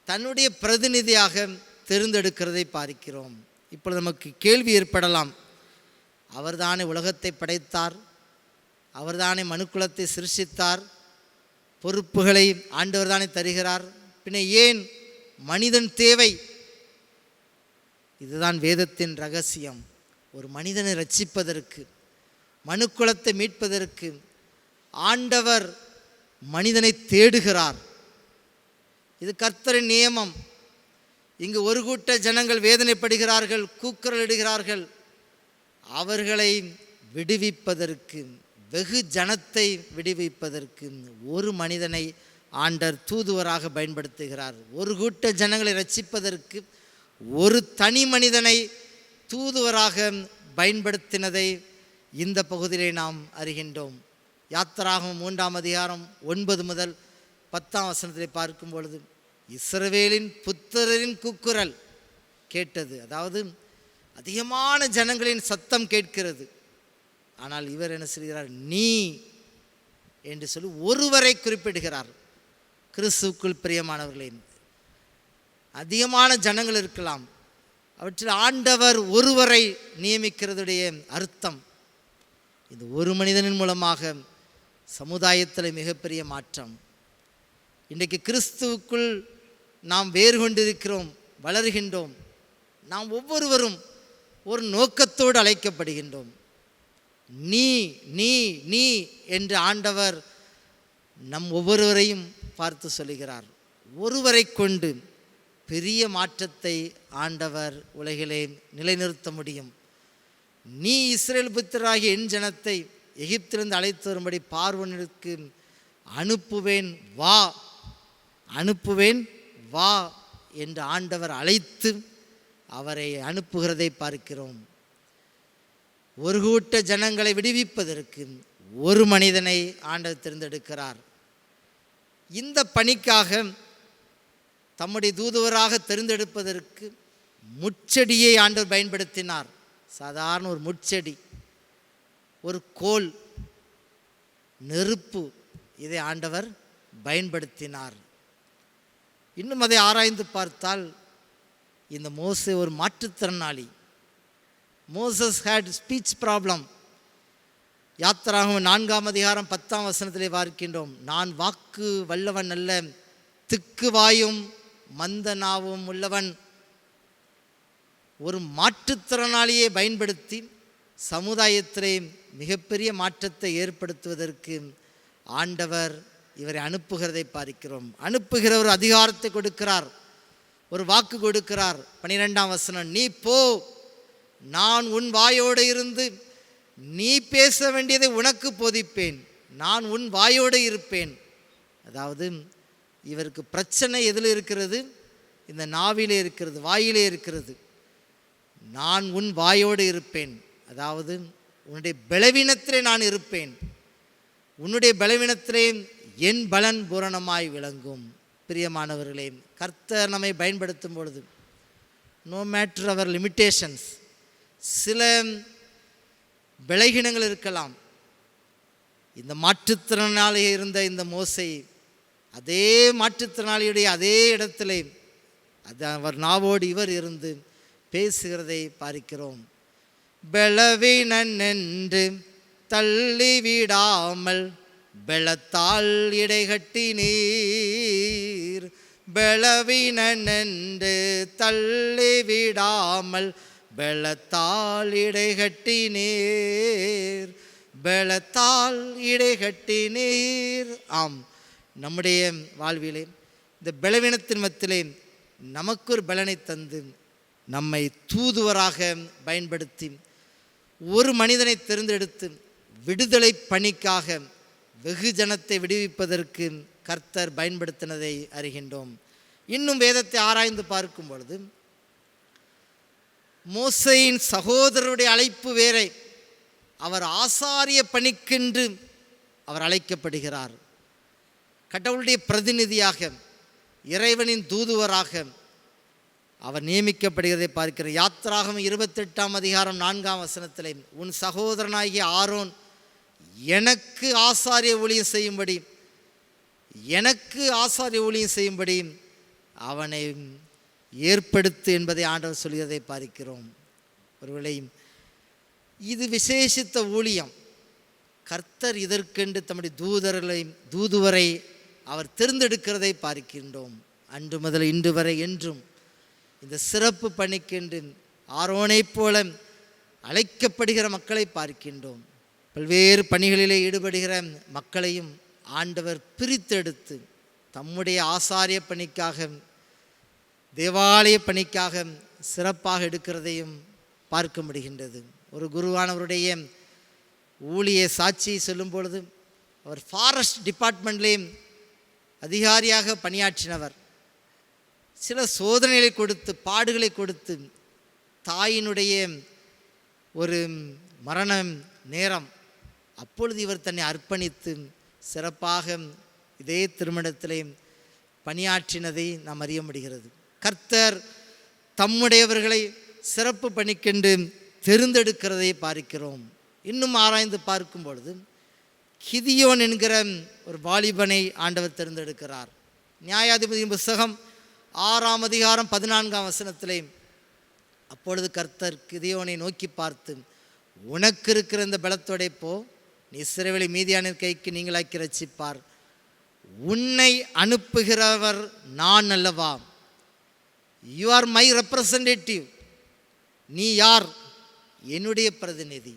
Speaker 1: தன்னுடைய பிரதிநிதியாக தேர்ந்தெடுக்கிறதை பார்க்கிறோம். இப்பொழுது நமக்கு கேள்வி ஏற்படலாம், அவர்தானே உலகத்தை படைத்தார், அவர்தானே மனுக்குலத்தை சிருஷ்டித்தார், பொறுப்புகளை ஆண்டவர் தானே தருகிறார், பின்ன ஏன் மனிதன் தேவை? இதுதான் வேதத்தின் ரகசியம். ஒரு மனிதனை ரட்சிப்பதற்கு, மனுக்குலத்தை மீட்பதற்கு ஆண்டவர் மனிதனை தேடுகிறார். இது கர்த்தரின் நியமம். இங்கு ஒரு கூட்ட ஜனங்கள் வேதனைப்படுகிறார்கள், கூக்குரலிடுகிறார்கள். அவர்களை விடுவிப்பதற்கு, வெகு ஜனத்தை விடுவிப்பதற்கு ஒரு மனிதனை ஆண்டவர் தூதுவராக பயன்படுத்துகிறார். ஒரு கூட்ட ஜனங்களை ரட்சிப்பதற்கு ஒரு தனி மனிதனை தூதுவராக பயன்படுத்தினதை இந்த பகுதியிலே நாம் அறிகின்றோம். யாத்திராகமம் 3ஆம் அதிகாரம் 9 முதல் 10ஆம் வசனத்திலே பார்க்கும் பொழுது இஸ்ரவேலின் புத்திரரின் கூக்குரல் கேட்டது. அதாவது அதிகமான ஜனங்களின் சத்தம் கேட்கிறது. ஆனால் இவர் என்ன சொல்கிறார்? நீ என்று சொல்லி ஒருவரை குறிப்பிடுகிறார். கிறிஸ்துவுக்குள் பிரியமானவர்களே, அதிகமான ஜனங்கள் இருக்கலாம், அவற்றில் ஆண்டவர் ஒருவரை நியமிக்கிறதுடைய அர்த்தம், இது ஒரு மனிதனின் மூலமாக சமுதாயத்தில் மிகப்பெரிய மாற்றம். இன்றைக்கு கிறிஸ்துவுக்குள் நாம் வேறு கொண்டிருக்கிறோம், வளர்கின்றோம். நாம் ஒவ்வொருவரும் ஒரு நோக்கத்தோடு அழைக்கப்படுகின்றோம். நீ நீ நீ என்று ஆண்டவர் நம் ஒவ்வொருவரையும் பார்த்து சொல்லுகிறார். ஒருவரை கொண்டு பெரிய மாற்றத்தை ஆண்டவர் உலகிலே நிலைநிறுத்த முடியும். நீ இஸ்ரேல் புத்திரராகிய என் ஜனத்தை எகிப்திலிருந்து அழைத்து வரும்படி பார்வோனுக்கு அனுப்புவேன், வா, அனுப்புவேன் வா என்று ஆண்டவர் அழைத்து அவரை அனுப்புகிறதை பார்க்கிறோம். ஒரு கூட்ட ஜனங்களை விடுவிப்பதற்கு ஒரு மனிதனை ஆண்டவர் தேர்ந்தெடுக்கிறார். இந்த பணிக்காக தம்முடைய தூதுவராக தேர்ந்தெடுப்பதற்கு முட்செடியை ஆண்டவர் பயன்படுத்தினார். சாதாரண ஒரு முட்செடி, ஒரு கோல், நெருப்பு, இதை ஆண்டவர் பயன்படுத்தினார். இன்னும் அதை ஆராய்ந்து பார்த்தால் இந்த மோசே ஒரு மாற்றுத்திறனாளி. Moses hate speech problem. யாத்திராகமம் 4ஆம் அதிகாரம் 10ஆம் வசனத்திலே பார்க்கின்றோம், நான் வாக்கு வல்லவன் அல்ல, திக்கு வாயும் மந்த நாவும் உள்ளவன். ஒரு மாற்றுத்திறனாளியை பயன்படுத்தி சமுதாயத்திலே மிகப்பெரிய மாற்றத்தை ஏற்படுத்துவதற்கு ஆண்டவர் இவரை அனுப்புகிறதை பார்க்கிறோம். அனுப்புகிற ஒரு அதிகாரத்தை கொடுக்கிறார், ஒரு வாக்கு கொடுக்கிறார். 12ஆம் வசனம், நீ போ, நான் உன் வாயோடு இருந்து நீ பேச வேண்டியதை உனக்கு போதிப்பேன், நான் உன் வாயோடு இருப்பேன். அதாவது இவருக்கு பிரச்சனை எதில் இருக்கிறது? இந்த நாவிலே இருக்கிறது, வாயிலே இருக்கிறது. நான் உன் வாயோடு இருப்பேன், அதாவது உன்னுடைய பலவீனத்திலே நான் இருப்பேன், உன்னுடைய பலவீனத்திலே என் பலன் பூரணமாய் விளங்கும். பிரியமானவர்களே, கர்த்தர் நம்மை பயன்படுத்தும் பொழுது நோ மேட்டர் அவர் லிமிட்டேஷன்ஸ், சில பலகீனங்கள் இருக்கலாம். இந்த மாற்றுத்திறனாளி இருந்த இந்த மோசே அதே மாற்றுத்திறனாளியுடைய அதே இடத்திலே அது அவர் நாவோடு இவர் இருந்து பேசுகிறதை பார்க்கிறோம். பலவீனன் என்று தள்ளிவிடாமல் பலத்தால் இடைகட்டி நீர், பலவீனன் என்று தள்ளிவிடாமல் பலத்தால் இடைகட்டி நீர், பலத்தால் இடைகட்டி நீர். ஆம், நம்முடைய வாழ்விலே இந்த பலவீனத்தின் மத்தியிலே நமக்கு ஒரு பலனை தந்து நம்மை தூதுவராக பயன்படுத்தி ஒரு மனிதனை தேர்ந்தெடுத்து விடுதலை பணிக்காக வெகு ஜனத்தை விடுவிப்பதற்கு கர்த்தர் பயன்படுத்தினதை அறிகின்றோம். இன்னும் வேதத்தை ஆராய்ந்து பார்க்கும் பொழுது மோசேயின் சகோதரருடைய அழைப்பு வேறே. அவர் ஆசாரிய பணிக்கென்று அவர் அழைக்கப்படுகிறார். கடவுளுடைய பிரதிநிதியாக, இறைவனின் தூதுவராக அவர் நியமிக்கப்படுகிறதை பார்க்கிறார். யாத்திராகமம் 28ஆம் அதிகாரம் 4ஆம் வசனத்திலே, உன் சகோதரனாகிய ஆரோன் எனக்கு ஆசாரிய ஊழியம் செய்யும்படி, எனக்கு ஆசாரிய ஊழியம் செய்யும்படி அவனை ஏற்படுத்து என்பதை ஆண்டவர் சொல்கிறதை பார்க்கிறோம். ஒருவேளை இது விசேஷித்த ஊழியம். கர்த்தர் இதற்கென்று தம்முடைய தூதுவரை அவர் தேர்ந்தெடுக்கிறதை பார்க்கின்றோம். அன்று முதல் இன்று வரை என்றும் இந்த சிறப்பு பணிக்கென்று ஆரோனைப் போல அழைக்கப்படுகிற மக்களை பார்க்கின்றோம். பல்வேறு பணிகளிலே ஈடுபடுகிற மக்களையும் ஆண்டவர் பிரித்தெடுத்து தம்முடைய ஆசாரிய பணிக்காக, தேவாலய பணிக்காக சிறப்பாக எடுக்கிறதையும் பார்க்க முடிகின்றது. ஒரு குருவானவருடைய ஊழிய சாட்சியை சொல்லும் பொழுது, அவர் ஃபாரஸ்ட் டிபார்ட்மெண்ட்லேயே அதிகாரியாக பணியாற்றினவர். சில சோதனைகளை கொடுத்து, பாடுகளை கொடுத்து, தாயினுடைய ஒரு மரண நேரம், அப்பொழுது இவர் தன்னை அர்ப்பணித்து சிறப்பாக இதே திருமணத்திலே பணியாற்றினதை நாம் அறிய முடிகிறது. கர்த்தர் தம்முடையவர்களை சிறப்பு பணிக்கென்று தெரிந்தெடுக்கிறதை பார்க்கிறோம். இன்னும் ஆராய்ந்து பார்க்கும் பொழுது கிதியோன் என்கிற ஒரு வாலிபனை ஆண்டவர் தேர்ந்தெடுக்கிறார். நியாயாதிபதியின் புஸ்தகம் 6ஆம் அதிகாரம் 14ஆம் வசனத்திலே, அப்பொழுது கர்த்தர் கிதியோனை நோக்கி பார்த்து, உனக்கு இருக்கிற இந்த பலத்தோடே போ, நீ இஸ்ரவேலை மீதியானின் கைக்கு நீங்களாக்கி ரட்சிப்பார், உன்னை அனுப்புகிறவர் நான் அல்லவா, யூ ஆர் மை ரெப்ரசன்டேட்டிவ், நீ யார்? என்னுடைய பிரதிநிதி.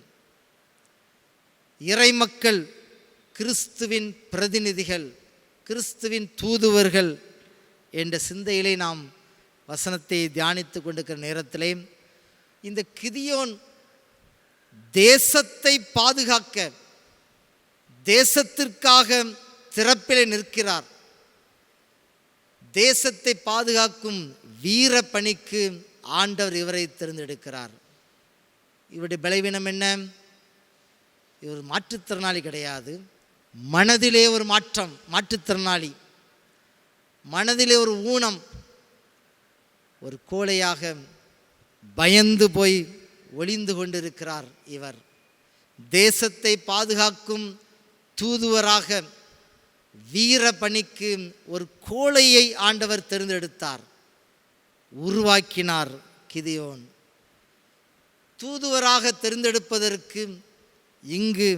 Speaker 1: இறைமக்கள் கிறிஸ்துவின் பிரதிநிதிகள், கிறிஸ்துவின் தூதுவர்கள் என்ற சிந்தையிலே நாம் வசனத்தை தியானித்து கொண்டிருக்கிற நேரத்திலே, இந்த கிதியோன் தேசத்தை பாதுகாக்க, தேசத்திற்காக திறப்பிலே நிற்கிறார். தேசத்தை பாதுகாக்கும் வீர பணிக்கு ஆண்டவர் இவரை தேர்ந்தெடுக்கிறார். இவருடைய பலவீனம் என்ன? இவர் மாற்றுத்திறனாளி கிடையாது. மனதிலே ஒரு மாற்றம், மாற்றுத்திறனாளி, மனதிலே ஒரு ஊனம், ஒரு கோழையாக பயந்து போய் ஒளிந்து கொண்டிருக்கிறார். இவர் தேசத்தை பாதுகாக்கும் தூதுவராக வீர பணிக்கு ஒரு கோழையை ஆண்டவர் தேர்ந்தெடுத்தார், உருவாக்கினார். கிதியோன் தூதுவராக தேர்ந்தெடுப்பதற்கு இங்கு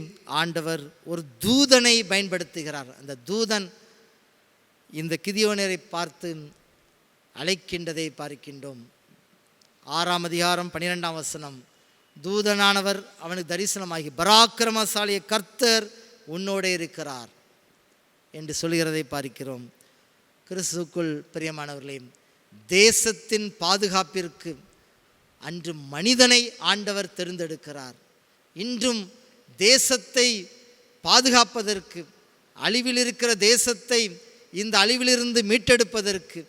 Speaker 1: ஆண்டவர் ஒரு தூதனை பயன்படுத்துகிறார். அந்த தூதன் இந்த கிதியோனரை பார்த்து அழைக்கின்றதை பார்க்கின்றோம். 6ஆம் அதிகாரம் 12ஆம் வசனம். தூதனானவர் அவனுக்கு தரிசனமாகி, பராக்கிரமசாலிய கர்த்தர் உன்னோடே இருக்கிறார் என்று சொல்கிறதை பார்க்கிறோம். கிறிஸ்துவுக்குள் பிரியமானவர்களே, தேசத்தின் பாதுகாப்பிற்கு அன்று மனிதனை ஆண்டவர் தேர்ந்தெடுக்கிறார். இன்றும் தேசத்தை பாதுகாப்பதற்கு, அழிவில் இருக்கிற தேசத்தை இந்த அழிவிலிருந்து மீட்டெடுப்பதற்கு,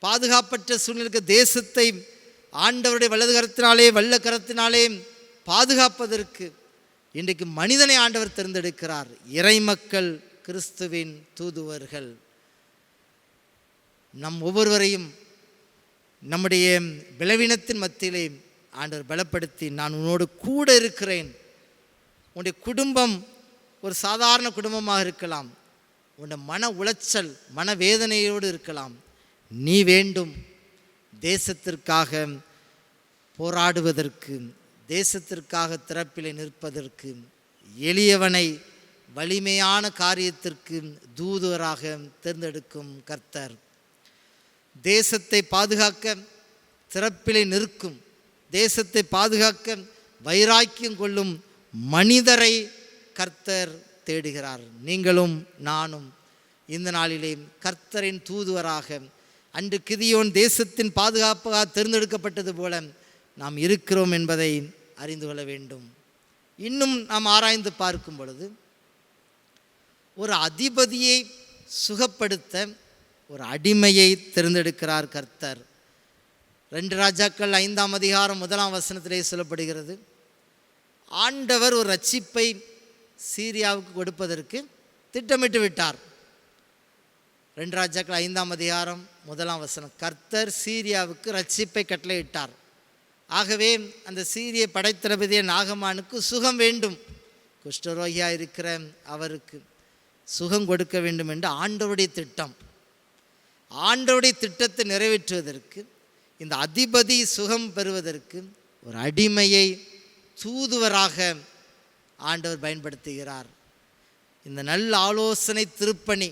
Speaker 1: பாதுகாப்பற்ற சூழ்நிலைக்கு தேசத்தை ஆண்டவருடைய வலது கரத்தினாலே வல்ல கரத்தினாலே பாதுகாப்பதற்கு இன்றைக்கு மனிதனை ஆண்டவர் தேர்ந்தெடுக்கிறார். இறைமக்கள், கிறிஸ்துவின் தூதுவர்கள். நம் ஒவ்வொருவரையும் நம்முடைய பலவீனத்தின் மத்தியிலே ஆண்டவர் பலப்படுத்தி, நான் உன்னோடு கூட இருக்கிறேன். உன்னுடைய குடும்பம் ஒரு சாதாரண குடும்பமாக இருக்கலாம், உன்னுடைய மன உளைச்சல், மனவேதனையோடு இருக்கலாம். நீ வேண்டும் தேசத்திற்காக போராடுவதற்கு, தேசத்திற்காக திறப்பிலே நிற்பதற்கு, எளியவனை வலிமையான காரியத்திற்கு தூதுவராக தேர்ந்தெடுக்கும் கர்த்தர். தேசத்தை பாதுகாக்க திறப்பிலே நிற்கும், தேசத்தை பாதுகாக்க வைராக்கியம் கொள்ளும் மனிதரை கர்த்தர் தேடுகிறார். நீங்களும் நானும் இந்த நாளிலே கர்த்தரின் தூதுவராக, அன்று கிதியோன் தேசத்தின் பாதுகாப்பாக தேர்ந்தெடுக்கப்பட்டது போல நாம் இருக்கிறோம் என்பதை அறிந்து கொள்ள வேண்டும். இன்னும் நாம் ஆராய்ந்து பார்க்கும் பொழுது, ஒரு அதிபதியை சுகப்படுத்த ஒரு அடிமையை தேர்ந்தெடுக்கிறார் கர்த்தர். 2 ராஜாக்கள் 5ஆம் அதிகாரம் 1ஆம் வசனத்திலே சொல்லப்படுகிறது, ஆண்டவர் ஒரு ரட்சிப்பை சீரியாவுக்கு கொடுப்பதற்கு திட்டமிட்டு விட்டார். 2 ராஜாக்கள் 5ஆம் அதிகாரம் 1ஆம் வசனம். கர்த்தர் சீரியாவுக்கு ரட்சிப்பை கட்டளையிட்டார். ஆகவே அந்த சீரிய படைத்தளபதிய நாகமானுக்கு சுகம் வேண்டும், குஷ்டரோகியாக இருக்கிற அவருக்கு சுகம் கொடுக்க வேண்டும் என்று ஆண்டவருடைய திட்டம். ஆண்டவருடைய திட்டத்தை நிறைவேற்றுவதற்கு, இந்த அதிபதி சுகம் பெறுவதற்கு ஒரு அடிமையை தூதுவராக ஆண்டவர் பயன்படுத்துகிறார். இந்த நல்ல ஆலோசனை திருப்பணி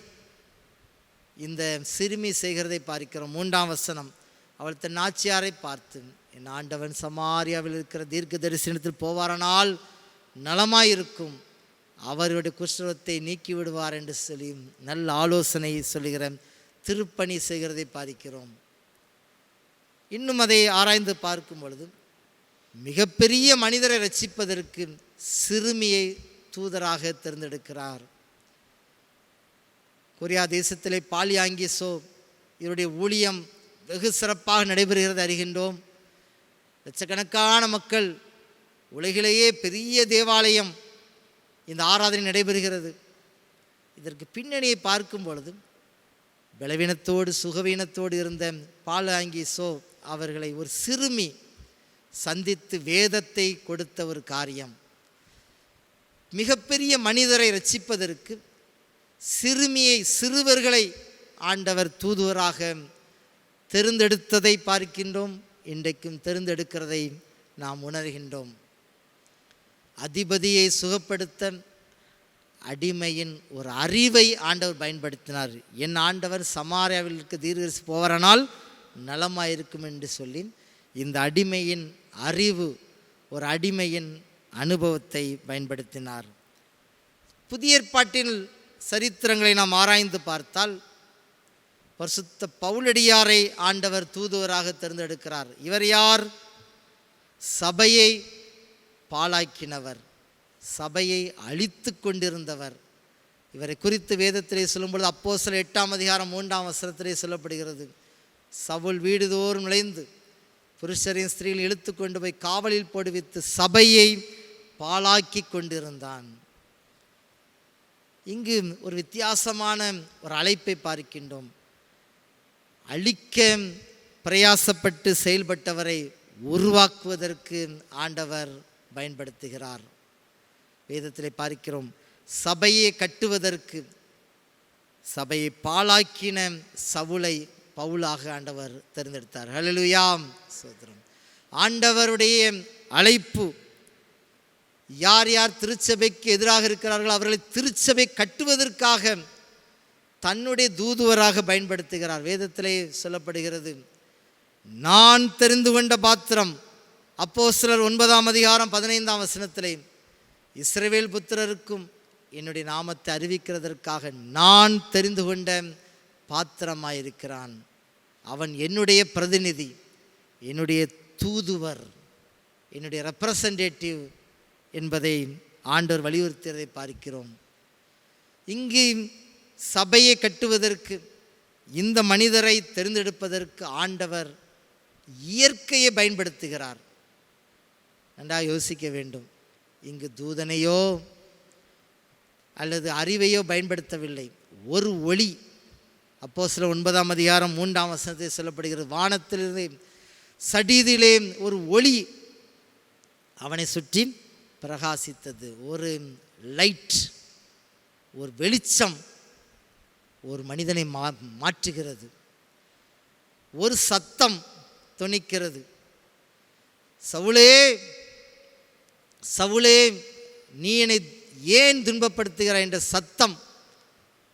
Speaker 1: இந்த சிறுமி செய்கிறதை பார்க்கிறோம். 3ஆம் வசனம். அவள் தன் நாச்சியாரை பார்த்து, என் ஆண்டவன் சமாரியாவில் இருக்கிற தீர்க்க தரிசனத்தில் போவாரானால் நலமாயிருக்கும், அவருடைய குஷ்டத்தை நீக்கி விடுவார் என்று சொல்லி நல்ல ஆலோசனை சொல்லுகிற திருப்பணி செய்கிறதை பார்க்கிறோம். இன்னும் அதை ஆராய்ந்து பார்க்கும் பொழுது, மிகப்பெரிய மனிதரை ரட்சிப்பதற்கு சிறுமியை தூதராக தேர்ந்தெடுக்கிறார். கொரியா தேசத்திலே பாலியாங்கிசோ இவருடைய ஊழியம் வெகு சிறப்பாக நடைபெறுகிறது அறிகின்றோம். லட்சக்கணக்கான மக்கள், உலகிலேயே பெரிய தேவாலயம், இந்த ஆராதனை நடைபெறுகிறது. இதற்கு பின்னணியை பார்க்கும் பொழுது, பலவீனத்தோடு சுகவீனத்தோடு இருந்த பாலியாங்கிசோ அவர்களை ஒரு சிறுமி சந்தித்து வேதத்தை கொடுத்த ஒரு காரியம். மிகப்பெரிய மனிதரை ரட்சிப்பதற்கு சிறுமியை, சிறுவர்களை ஆண்டவர் தூதுவராக தேர்ந்தெடுத்ததை பார்க்கின்றோம். இன்றைக்கும் தேர்ந்தெடுக்கிறதை நாம் உணர்கின்றோம். அதிபதியை சுகப்படுத்த அடிமையின் ஒரு அறிவை ஆண்டவர் பயன்படுத்தினார். என் ஆண்டவர் சமாரியாவில் இருக்க தீர்க்கதரிசி போவாரானால் நலமாயிருக்கும் என்று சொல்லி இந்த அடிமையின் அறிவு, ஒரு அடிமையின் அனுபவத்தை பயன்படுத்தினார். புதிய ஏற்பாட்டின் சரித்திரங்களை நாம் ஆராய்ந்து பார்த்தால், பரிசுத்த பவுலடியாரை ஆண்டவர் தூதுவராக தேர்ந்தெடுக்கிறார். இவர் யார்? சபையை பாழாக்கினவர், சபையை அழித்து கொண்டிருந்தவர். இவரை குறித்து வேதத்திலே சொல்லும்பொழுது அப்போஸ்தலர் 8:3 சொல்லப்படுகிறது. சவுல் வீடுதோறும் நுழைந்து புருஷரின் ஸ்திரீகள் இழுத்து கொண்டு போய் காவலில் போடுவித்து சபையை பாழாக்கி கொண்டிருந்தான். இங்கு ஒரு வித்தியாசமான ஒரு அழைப்பை பார்க்கின்றோம். அழிக்க பிரயாசப்பட்டு செயல்பட்டவரை உருவாக்குவதற்கு ஆண்டவர் பயன்படுத்துகிறார். வேதத்திலே பார்க்கிறோம், சபையை கட்டுவதற்கு சபையை பாழாக்கின சவுலை பவுலாக ஆண்டவர் தேர்ந்தெடுத்தார். ஹல்லேலூயா, ஸ்தோத்திரம். ஆண்டவருடைய அழைப்பு, யார் யார் திருச்சபைக்கு எதிராக இருக்கிறார்களோ அவர்களை திருச்சபை கட்டுவதற்காக தன்னுடைய தூதுவராக பயன்படுத்துகிறார். வேதத்திலே சொல்லப்படுகிறது, நான் தெரிந்து கொண்ட பாத்திரம். அப்போஸ்தலர் 9:15 இஸ்ரவேல் புத்திரருக்கும் என்னுடைய நாமத்தை அறிவிக்கிறதற்காக நான் தெரிந்து கொண்ட பாத்திரமாயிருக்கிறான். அவன் என்னுடைய பிரதிநிதி, என்னுடைய தூதுவர், என்னுடைய ரெப்ரசன்டேட்டிவ் என்பதை ஆண்டவர் வலியுறுத்தியதை பார்க்கிறோம். இங்கு சபையை கட்டுவதற்கு, இந்த மனிதரை தெரிந்தெடுப்பதற்கு ஆண்டவர் இயற்கையை பயன்படுத்துகிறார். நன்றாக யோசிக்க வேண்டும். இங்கு தூதனையோ அல்லது அறிவையோ பயன்படுத்தவில்லை. ஒரு ஒளி, அப்போஸ்தலர் 9:3 சொல்லப்படுகிறது, வானத்திலிருந்து சடீதிலே ஒரு ஒளி அவனை சுற்றி பிரகாசித்தது. ஒரு லைட், ஒரு வெளிச்சம் ஒரு மனிதனை மாற்றுகிறது. ஒரு சத்தம் தொனிக்கிறது, சவுலே சவுலே நீ என்னை ஏன் துன்பப்படுத்துகிறாய் என்ற சத்தம்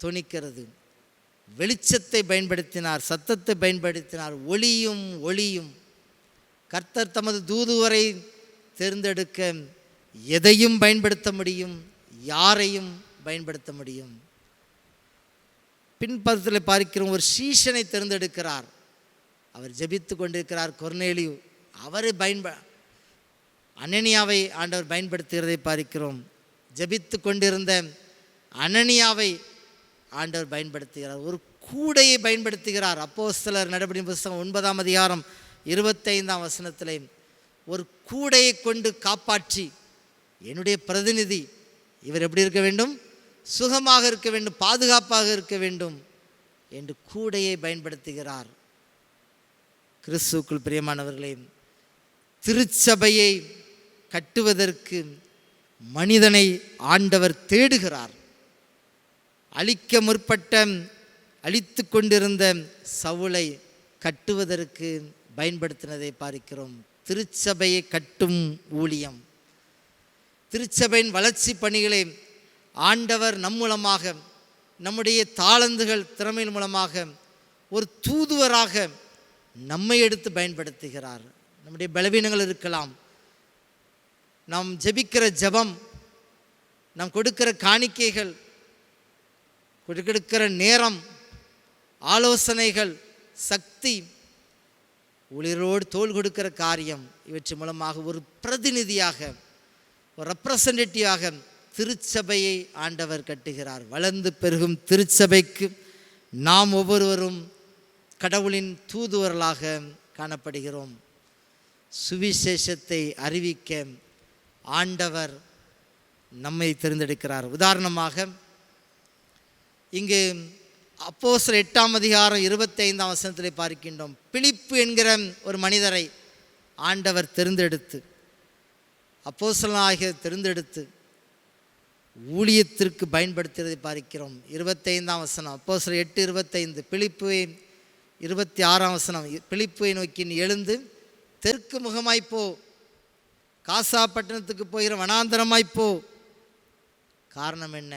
Speaker 1: தொனிக்கிறது. வெளிச்சத்தை பயன்படுத்தினார், சத்தத்தை பயன்படுத்தினார். ஒளியும் கர்த்தர் தமது தூதுவரை தேர்ந்தெடுக்க எதையும் பயன்படுத்த முடியும், யாரையும் பயன்படுத்த முடியும். பின்புறத்தில் பார்க்கிறோம், ஒரு சீஷனை தேர்ந்தெடுக்கிறார். அவர் ஜெபித்து கொண்டிருக்கிறார், கொர்நேலியு. அவரை அனனியாவை ஆண்டவர் பயன்படுத்துகிறதை பார்க்கிறோம். ஜெபித்து கொண்டிருந்த அனனியாவை ஆண்டவர் பயன்படுத்துகிறார். ஒரு கூடையை பயன்படுத்துகிறார். அப்போஸ்தலர் நடபடியின் புத்தகம் 9:25 ஒரு கூடையை கொண்டு காப்பாற்றி, என்னுடைய பிரதிநிதி இவர் எப்படி இருக்க வேண்டும், சுகமாக இருக்க வேண்டும், பாதுகாப்பாக இருக்க வேண்டும் என்று கூடையை பயன்படுத்துகிறார். கிறிஸ்துவுக்குள் பிரியமானவர்களே, திருச்சபையை கட்டுவதற்கு மனிதனை ஆண்டவர் தேடுகிறார். அழிக்க முற்பட்ட, அழித்து கொண்டிருந்த சவுலை கட்டுவதற்கு பயன்படுத்தினதை பார்க்கிறோம். திருச்சபையை கட்டும் ஊழியம், திருச்சபையின் வளர்ச்சி பணிகளை ஆண்டவர் நம் மூலமாக, நம்முடைய தாளந்துகள் திறமையின் மூலமாக ஒரு தூதுவராக நம்மை எடுத்து பயன்படுத்துகிறார். நம்முடைய பலவீனங்கள் இருக்கலாம், நாம் ஜெபிக்கிற ஜெபம், நாம் கொடுக்கிற காணிக்கைகள், கொடுக்கிற நேரம், ஆலோசனைகள், சக்தி, உளிரோடு தோள் கொடுக்கிற காரியம், இவற்றின் மூலமாக ஒரு பிரதிநிதியாக, ஒரு ரெப்ரசன்டேட்டிவாக திருச்சபையை ஆண்டவர் கட்டுகிறார். வளர்ந்து பெருகும் திருச்சபைக்கு நாம் ஒவ்வொருவரும் கடவுளின் தூதுவர்களாக காணப்படுகிறோம். சுவிசேஷத்தை அறிவிக்க ஆண்டவர் நம்மை தேர்ந்தெடுக்கிறார். உதாரணமாக இங்கு அப்போஸ்தலர் 8:25 பார்க்கின்றோம். பிலிப்பு என்கிற ஒரு மனிதரை ஆண்டவர் தேர்ந்தெடுத்து, அப்போஸ்தலனாகிய தேர்ந்தெடுத்து ஊழியத்திற்கு பயன்படுத்துவதை பார்க்கிறோம். 25 அப்போஸ்தலர் 8:25. பிலிப்புவை 26 பிலிப்புவை நோக்கி எழுந்து தெற்கு முகமாய்ப்போ, காசா பட்டணத்துக்கு போகிற வனாந்தரமாய்ப்போ. காரணம் என்ன?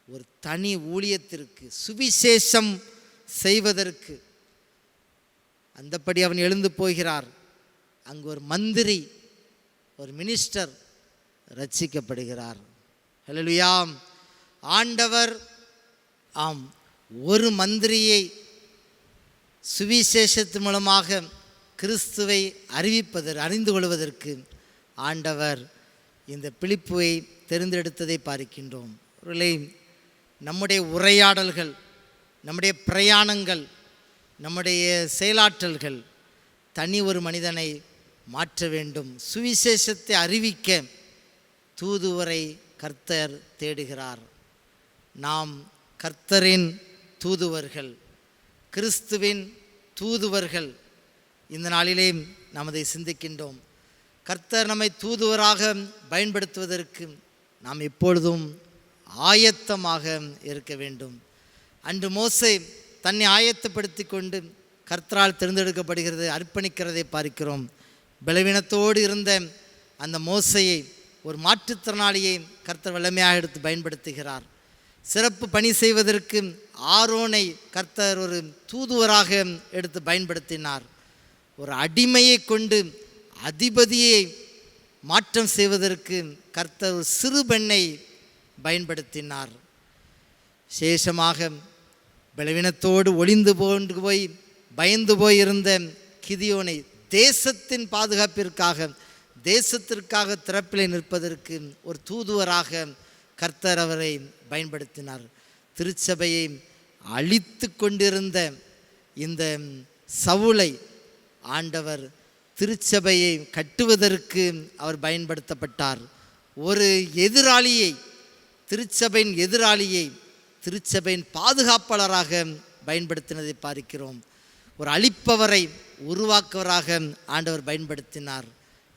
Speaker 1: ஒரு தனி ஊழியத்திற்கு, சுவிசேஷம் செய்வதற்கு. அந்தப்படி அவன் எழுந்து போகிறார். அங்கு ஒரு மந்திரி, ஒரு மினிஸ்டர் ரட்சிக்கப்படுகிறார். ஹல்லேலூயா. ஆண்டவர் ஒரு மந்திரியை சுவிசேஷத்தின் மூலமாக கிறிஸ்துவை அறிந்து கொள்வதற்கு ஆண்டவர் இந்த பிலிப்புவை தெரிந்தெடுத்ததை பார்க்கின்றோம். நம்முடைய உரையாடல்கள், நம்முடைய பிரயாணங்கள், நம்முடைய செயலாற்றல்கள் தனி ஒரு மனிதனை மாற்ற வேண்டும். சுவிசேஷத்தை அறிவிக்க தூதுவரை கர்த்தர் தேடுகிறார். நாம் கர்த்தரின் தூதுவர்கள், கிறிஸ்துவின் தூதுவர்கள். இந்த நாளிலே நாம் அதை சிந்திக்கின்றோம். கர்த்தர் நம்மை தூதுவராக பயன்படுத்துவதற்கு நாம் எப்பொழுதும் ஆயத்தமாக இருக்க வேண்டும். அன்று மோசே தன்னை ஆயத்தப்படுத்தி கொண்டு கர்த்தரால் தேர்ந்தெடுக்கப்படுகிறது, அர்ப்பணிக்கிறதை பார்க்கிறோம். பலவீனத்தோடு இருந்த அந்த மோசையை, ஒரு மாற்றுத்திறனாளியை கர்த்தர் வல்லமையாக எடுத்து பயன்படுத்துகிறார். சிறப்பு பணி செய்வதற்கு ஆரோனை கர்த்தர் ஒரு தூதுவராக எடுத்து பயன்படுத்தினார். ஒரு அடிமையை கொண்டு அதிபதியை மாற்றம் செய்வதற்கு கர்த்தர் ஒரு சிறு பெண்ணை பயன்படுத்தினார். விசேஷமாக பலவீனத்தோடு ஒளிந்து போய் பயந்து போயிருந்த கிதியோனை தேசத்தின் பாதுகாப்பிற்காக, தேசத்திற்காக திறப்பிலே நிற்பதற்கு ஒரு தூதுவராக கர்த்தர் அவரை பயன்படுத்தினார். திருச்சபையை அழித்து கொண்டிருந்த இந்த சவுலை ஆண்டவர் திருச்சபையை கட்டுவதற்கு அவர் பயன்படுத்தப்பட்டார். ஒரு எதிராளியை, திருச்சபையின் எதிராளியை திருச்சபையின் பாதுகாப்பாளராக பயன்படுத்தினதை பார்க்கிறோம். ஒரு அழிப்பவரை உருவாக்குவராக ஆண்டவர் பயன்படுத்தினார்.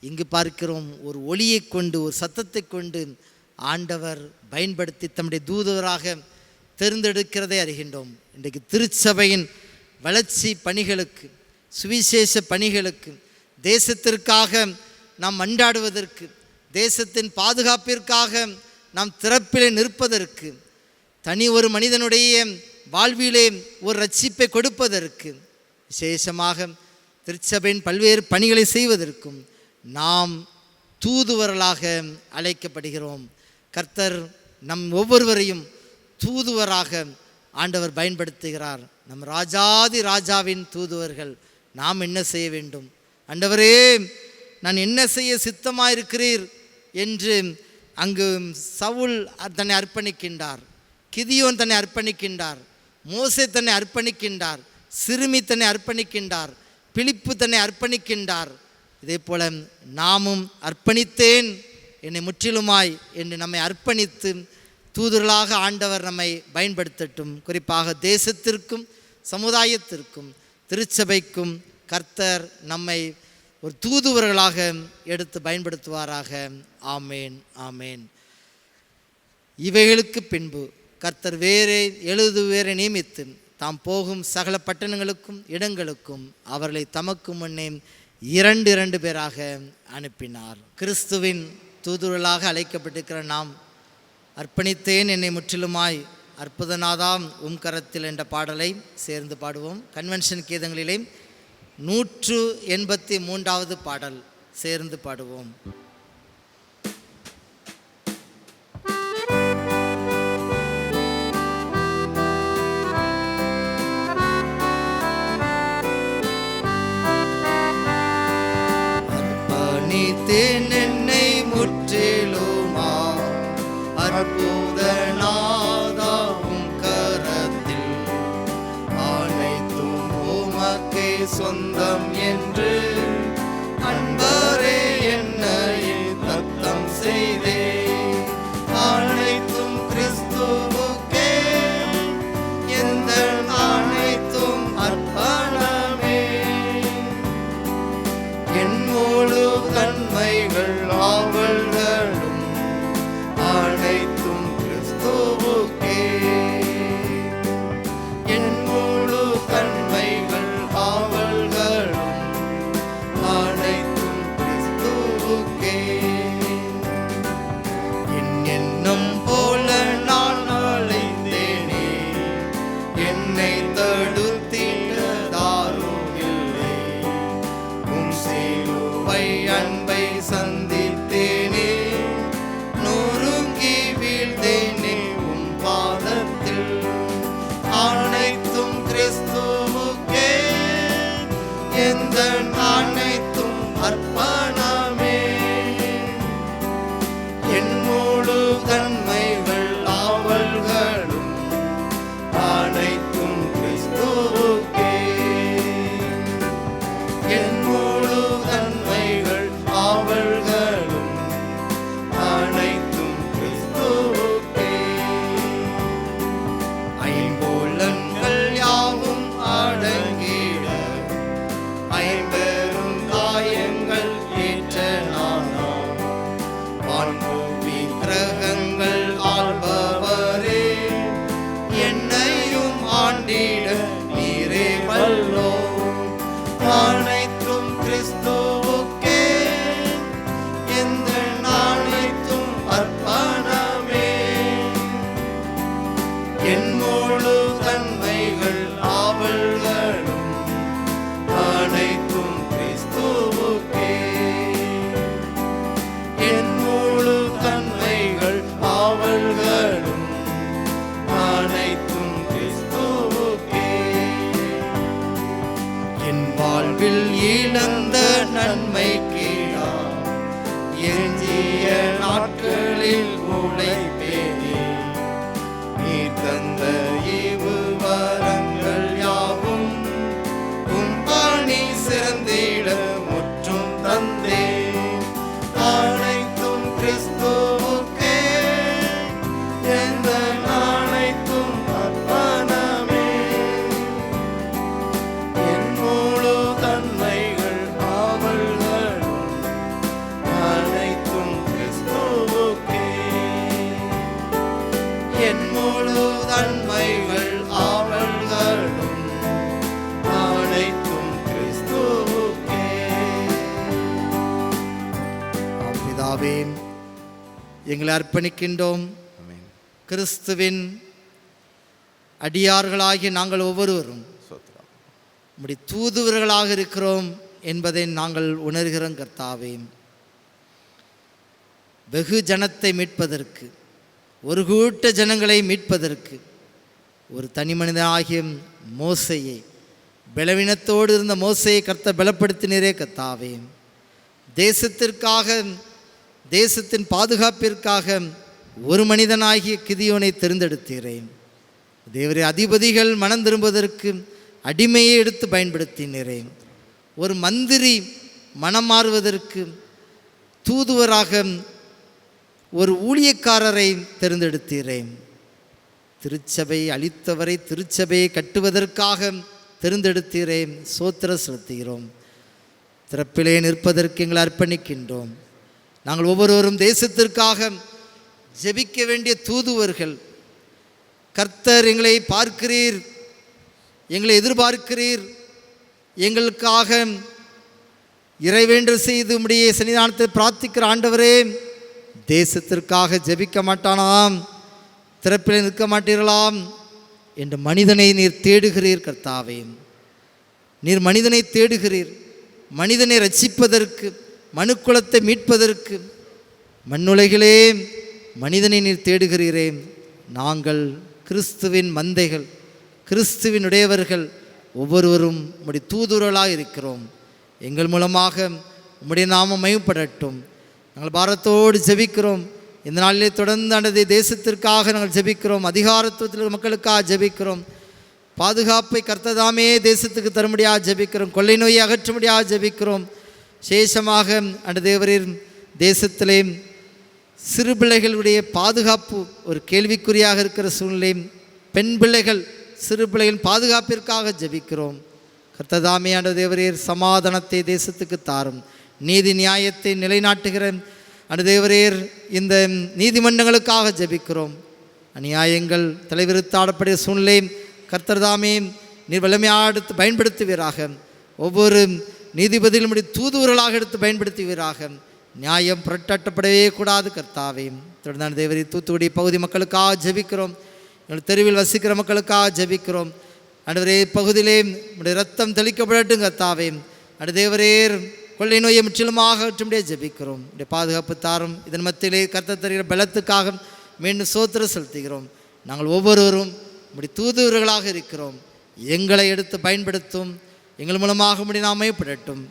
Speaker 1: இங்கு பார்க்கிறோம், ஒரு ஒளியை கொண்டு, ஒரு சத்தத்தை கொண்டு ஆண்டவர் பயன்படுத்தி தம்முடைய தூதுவராக தேர்ந்தெடுக்கிறதை அறிகின்றோம். இன்றைக்கு திருச்சபையின் வளர்ச்சி பணிகளுக்கு, சுவிசேஷ பணிகளுக்கு, தேசத்திற்காக நாம் மன்றாடுவதற்கு, தேசத்தின் பாதுகாப்பிற்காக நாம் திறப்பிலே நிற்பதற்கு, தனி ஒரு மனிதனுடைய வாழ்விலே ஒரு ரட்சிப்பை கொடுப்பதற்கு, விசேஷமாக திருச்சபையின் பல்வேறு பணிகளை செய்வதற்கும் நாம் தூதுவர்களாக அழைக்கப்படுகிறோம். கர்த்தர் நம் ஒவ்வொருவரையும் தூதுவராக ஆண்டவர் பயன்படுத்துகிறார். நம் ராஜாதி ராஜாவின் தூதுவர்கள். நாம் என்ன செய்ய வேண்டும்? ஆண்டவரே, நான் என்ன செய்ய சித்தமாயிருக்கிறீர் என்று அங்கு சவுல் தன்னை அர்ப்பணிக்கின்றார், கிதியோன் தன்னை அர்ப்பணிக்கின்றார், மோசே தன்னை அர்ப்பணிக்கின்றார், சிறுமி தன்னை அர்ப்பணிக்கின்றார், பிலிப்பு தன்னை அர்ப்பணிக்கின்றார். இதே போல நாமும் அர்ப்பணித்தேன் என்னை முற்றிலுமாய் என்று நம்மை அர்ப்பணித்து தூதுவர்களாக ஆண்டவர் நம்மை பயன்படுத்தட்டும். குறிப்பாக தேசத்திற்கும் சமுதாயத்திற்கும் திருச்சபைக்கும் கர்த்தர் நம்மை ஒரு தூதுவர்களாக எடுத்து பயன்படுத்துவாராக. ஆமேன், ஆமேன். இவைகளுக்கு பின்பு கர்த்தர் வேறே நியமித்து தாம் போகும் சகல பட்டணங்களுக்கும் இடங்களுக்கும் அவர்களை தமக்கு முன்னே 2 பேராக அனுப்பினார். கிறிஸ்துவின் தூதுவர்களாக அழைக்கப்பட்டிருக்கிற நாம் அர்ப்பணித்தேன் என்னை முற்றிலுமாய் அற்புதநாதாம் உம் கரத்தில் என்ற பாடலை சேர்ந்து பாடுவோம். கன்வென்ஷன் கீதங்களிலே 183வது பாடல் சேர்ந்து பாடுவோம். அர்ப்பணித்தேன் என்னை முற்றிலுமா அற்புதநாதா உம் கரத்தில் அனைத்தும் உமக்கே சொந்தம் என்று அன்பரே என்னை தத்தம் செய்தே அனைத்தும் கிறிஸ்துவுக்கே எந்த அனைத்தும் அர்ப்பணமே என் முழு தன்மைகள் ஆவல்களும் அனைத்தும் கிறிஸ்துவுக்கே என் முழு தன்மைகள் ஆவல்களும் நன்மை கீழா எஞ்சிய நாட்களில் உழைப்பேனே. நீ தந்த ஈவு வரங்கள் யாவும் உம் பணி சிறந்திட முற்றும் தந்தே. அனைத்தும் கிறிஸ்துவுக்கே எந்த அனைத்தும் அர்ப்பணமே. என் முழு தன்மைகள் ஆவல்கள் அனைத்தும் கிறிஸ்துவுக்கே. என் முழு தன்மைகள் ஆவல்களும் அனைத்தும் கிறிஸ்துவுக்கே. பிதாவே, எங்களை அர்ப்பணிக்கின்றோம். கிறிஸ்துவின் அடியார்களாகிய நாங்கள் ஒவ்வொருவரும் உம்முடைய தூதுவர்களாக இருக்கிறோம் என்பதை நாங்கள் உணர்கிறோம் கர்த்தாவே. வெகு ஜனத்தை மீட்பதற்கு, ஒரு கூட்ட ஜனங்களை மீட்பதற்கு ஒரு தனி மனிதனாகிய மோசையை, பலவீனத்தோடு இருந்த மோசையை கர்த்தர் பலப்படுத்தினரே கர்த்தாவே. தேசத்திற்காக, தேசத்தின் பாதுகாப்பிற்காக ஒரு மனிதனாகிய கிதியோனை தெரிந்தெடுத்தீரேன். தேவரே, அதிபதிகள் மனம் திரும்புவதற்கு அடிமையை எடுத்து பயன்படுத்தினேன். ஒரு மந்திரி மனம் மாறுவதற்கு தூதுவராக ஒரு ஊழியக்காரரை தெரிந்தெடுத்தீரேன். திருச்சபை அளித்தவரை திருச்சபையை கட்டுவதற்காக தெரிந்தெடுத்தீரேன். சோத்திர செலுத்துகிறோம். திறப்பிலே நிற்பதற்கு எங்களை அர்ப்பணிக்கின்றோம். நாங்கள் ஒவ்வொருவரும் தேசத்திற்காக ஜெபிக்க வேண்டிய தூதுவர்கள். கர்த்தர் எங்களை பார்க்கிறீர், எங்களை எதிர்பார்க்கிறீர். எங்களுக்காக இறைவேண்டல் செய்து உம்முடைய சன்னிதானத்தில் பிரார்த்திக்கிற ஆண்டவரே, தேசத்திற்காக ஜெபிக்க மாட்டானாம், திறப்பில் நிற்க மாட்டீர்களாம் என்று மனிதனை நீர் தேடுகிறீர் கர்த்தாவே. நீர் மனிதனை தேடுகிறீர். மனிதனை ரட்சிப்பதற்கு, மனுக்குலத்தை மீட்பதற்கு மண்ணுலகிலே மனிதனை நீர் தேடுகிறீரே. நாங்கள் கிறிஸ்துவின் மந்தைகள், கிறிஸ்துவின் உடையவர்கள், ஒவ்வொருவரும் உம்முடைய தூதுவர்களாக இருக்கிறோம். எங்கள் மூலமாக உம்முடைய நாமம் மகிமைப்படட்டும். நாங்கள் பாரத்தோடு ஜெபிக்கிறோம். இந்த நாளிலே தொடர்ந்து ஆண்டவரே தேசத்திற்காக நாங்கள் ஜெபிக்கிறோம். அதிகாரத்துவத்தில் மக்களுக்காக ஜெபிக்கிறோம். பாதுகாப்பை கர்த்ததாமே தேசத்துக்கு தரும்படியாக ஜெபிக்கிறோம். கொள்ளை நோயை அகற்றும்படியாக ஜெபிக்கிறோம். சேஷமாக ஆண்டவரே தேசத்திலே சிறு பிள்ளைகளுடைய பாதுகாப்பு ஒரு கேள்விக்குறியாக இருக்கிற சூழ்நிலை. பெண் பிள்ளைகள், சிறு பிள்ளைகளின் பாதுகாப்பிற்காக ஜெபிக்கிறோம். கர்த்ததாமே ஆண்டவரே சமாதானத்தை தேசத்துக்கு தாரும். நீதி நியாயத்தை நிலைநாட்டுகிற ஆண்டவரே இந்த நீதிமன்றங்களுக்காக ஜெபிக்கிறோம். அநியாயங்கள் தலைவிரித்தாடப்படிய சூழ்நிலை கர்த்தர்தாமே நீர் வலிமையாக எடுத்து பயன்படுத்துவீராக. ஒவ்வொரு நீதிபதிகளுடைய தூதுவர்களாக எடுத்து பயன்படுத்துவீராக. நியாயம் புரட்டாட்டப்படவே கூடாது கர்த்தாவே. தொடர்ந்தான தேவரே தூத்துக்குடி பகுதி மக்களுக்காக ஜெபிக்கிறோம். எங்கள் தெருவில் வசிக்கிற மக்களுக்காக ஜெபிக்கிறோம். ஆண்டவரே பகுதியிலே உடைய ரத்தம் தெளிக்கப்படட்டும் கர்த்தாவே. தேவரே கொள்ளை நோயை முற்றிலுமாக அகற்றும்படியாக ஜெபிக்கிறோம். உடைய பாதுகாப்பு தாரும். இதன் மத்தியிலே கர்த்தர் தருகிற பலத்துக்காக மீண்டும் சோத்திர செலுத்துகிறோம். நாங்கள் ஒவ்வொருவரும் உடைய தூதுவர்களாக இருக்கிறோம். எங்களை எடுத்து பயன்படுத்தும். எங்கள் மூலமாக உடைய நாம மகிமைப்படட்டும்.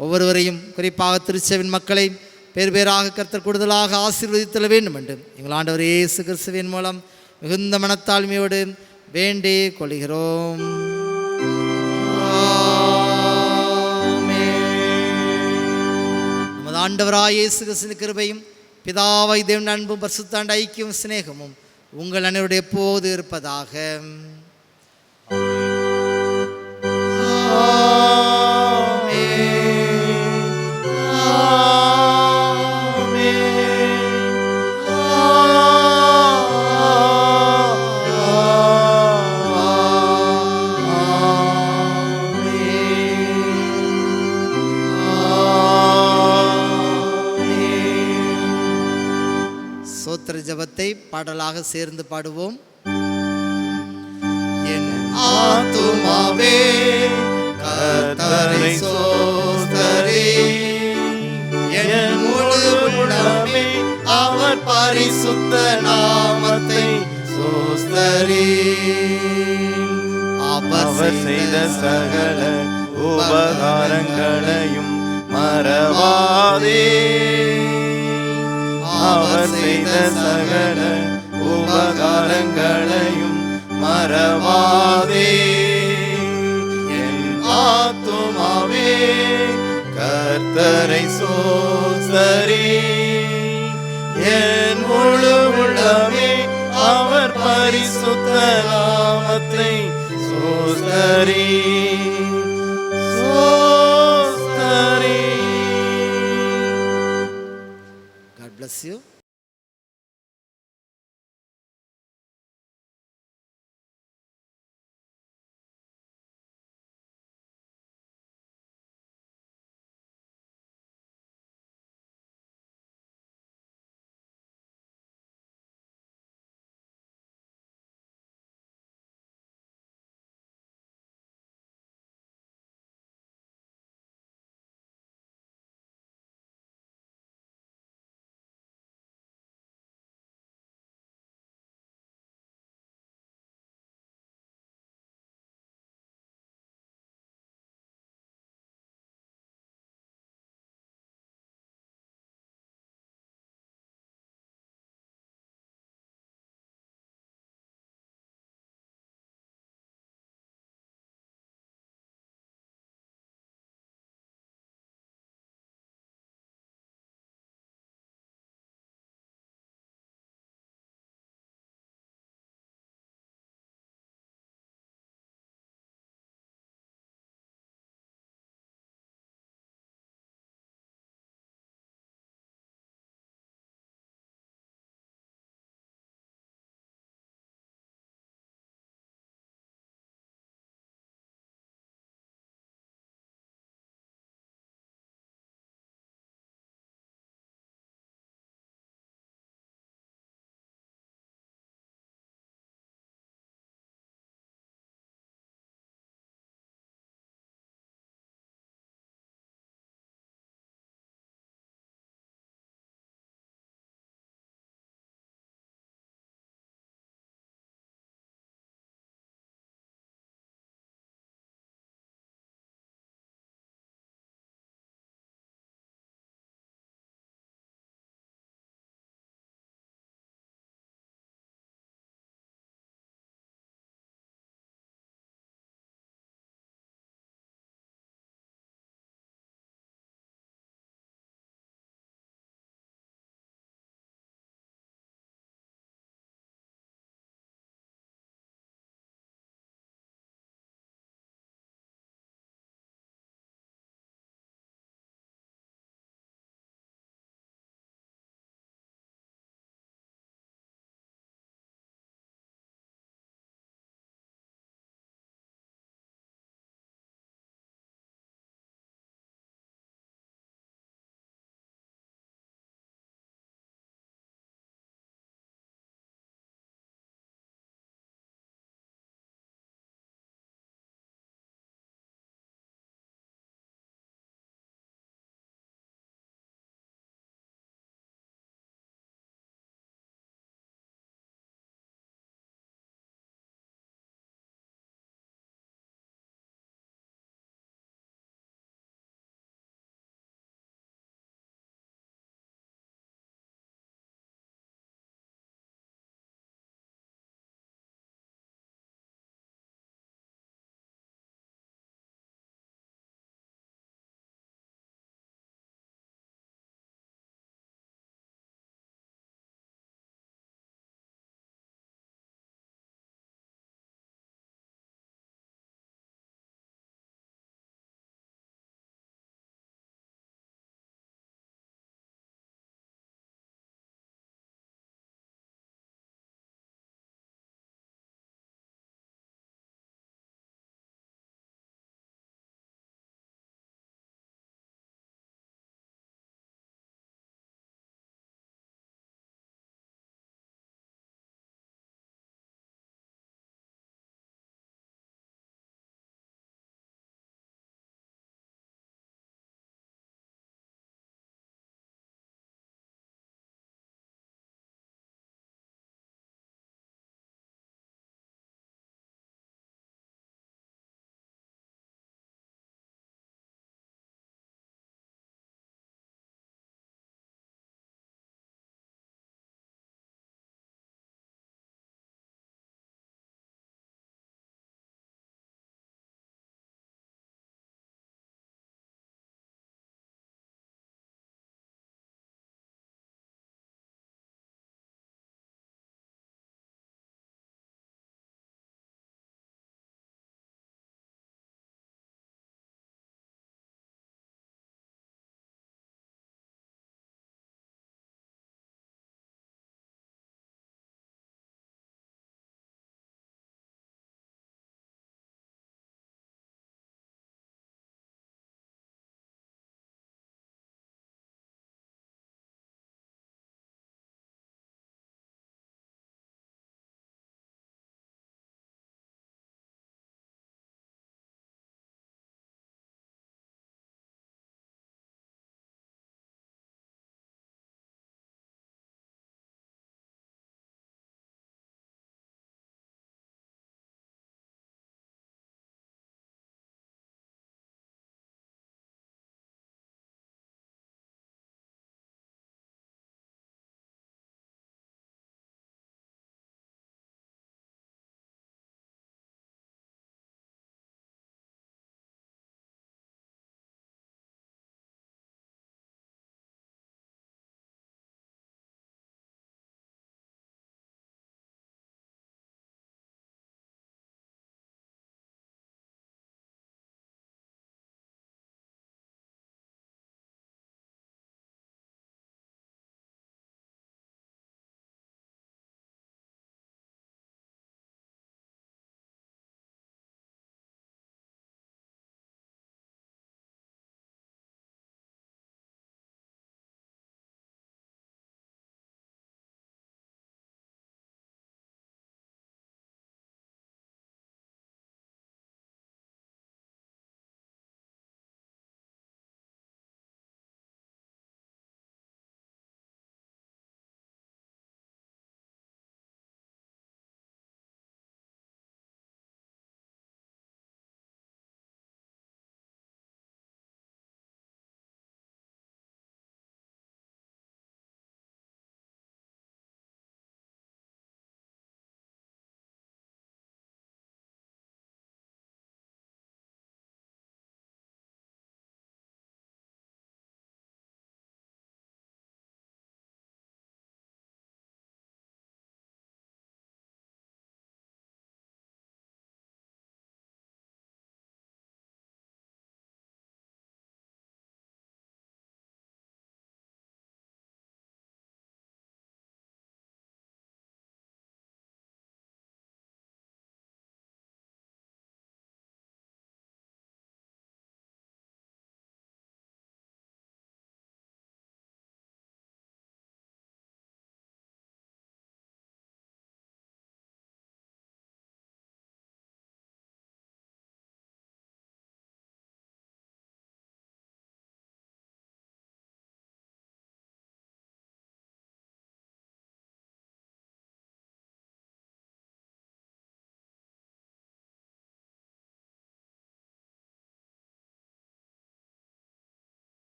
Speaker 1: ஒவ்வொருவரையும் குறிப்பாக திருச்சபையின் மக்களை பேர் பேராக கர்த்தர் கூடுதலாக ஆசீர்வதித்தல வேண்டும் என்று எங்கள் ஆண்டவர் இயேசு கிறிஸ்துவின் மூலம் மிகுந்த மனத்தாழ்மையோடு வேண்டி கொள்கிறோம். நமது ஆண்டவராய் இயேசு கிறிஸ்துவின் கிருபையும் பிதாவாய் தேவன் அன்பும் பரிசுத்த ஐக்கியம் சிநேகமும் உங்கள் அனைவருடைய எப்போது இருப்பதாக. சோத்திர ஜெபத்தை பாடலாக சேர்ந்து பாடுவோம். என் ஆத்துமாவே கர்த்தரை ஸ்தோத்திரி, என் முழு உள்ளமே அவர் பரிசுத்த நாமத்தை ஸ்தோத்திரி. அவர் செய்த சகல உபகாரங்களையும்
Speaker 4: மறவாதே. அவர் செய்த சகல உபகாரங்களையும் மறவாதே. என் ஆத்துமாவே கர்த்தரை சோஸ்தரி. என் முழு உள்ளமே அவர் பரிசுத்த நாமத்தை சோஸ்தரி.
Speaker 1: God bless you.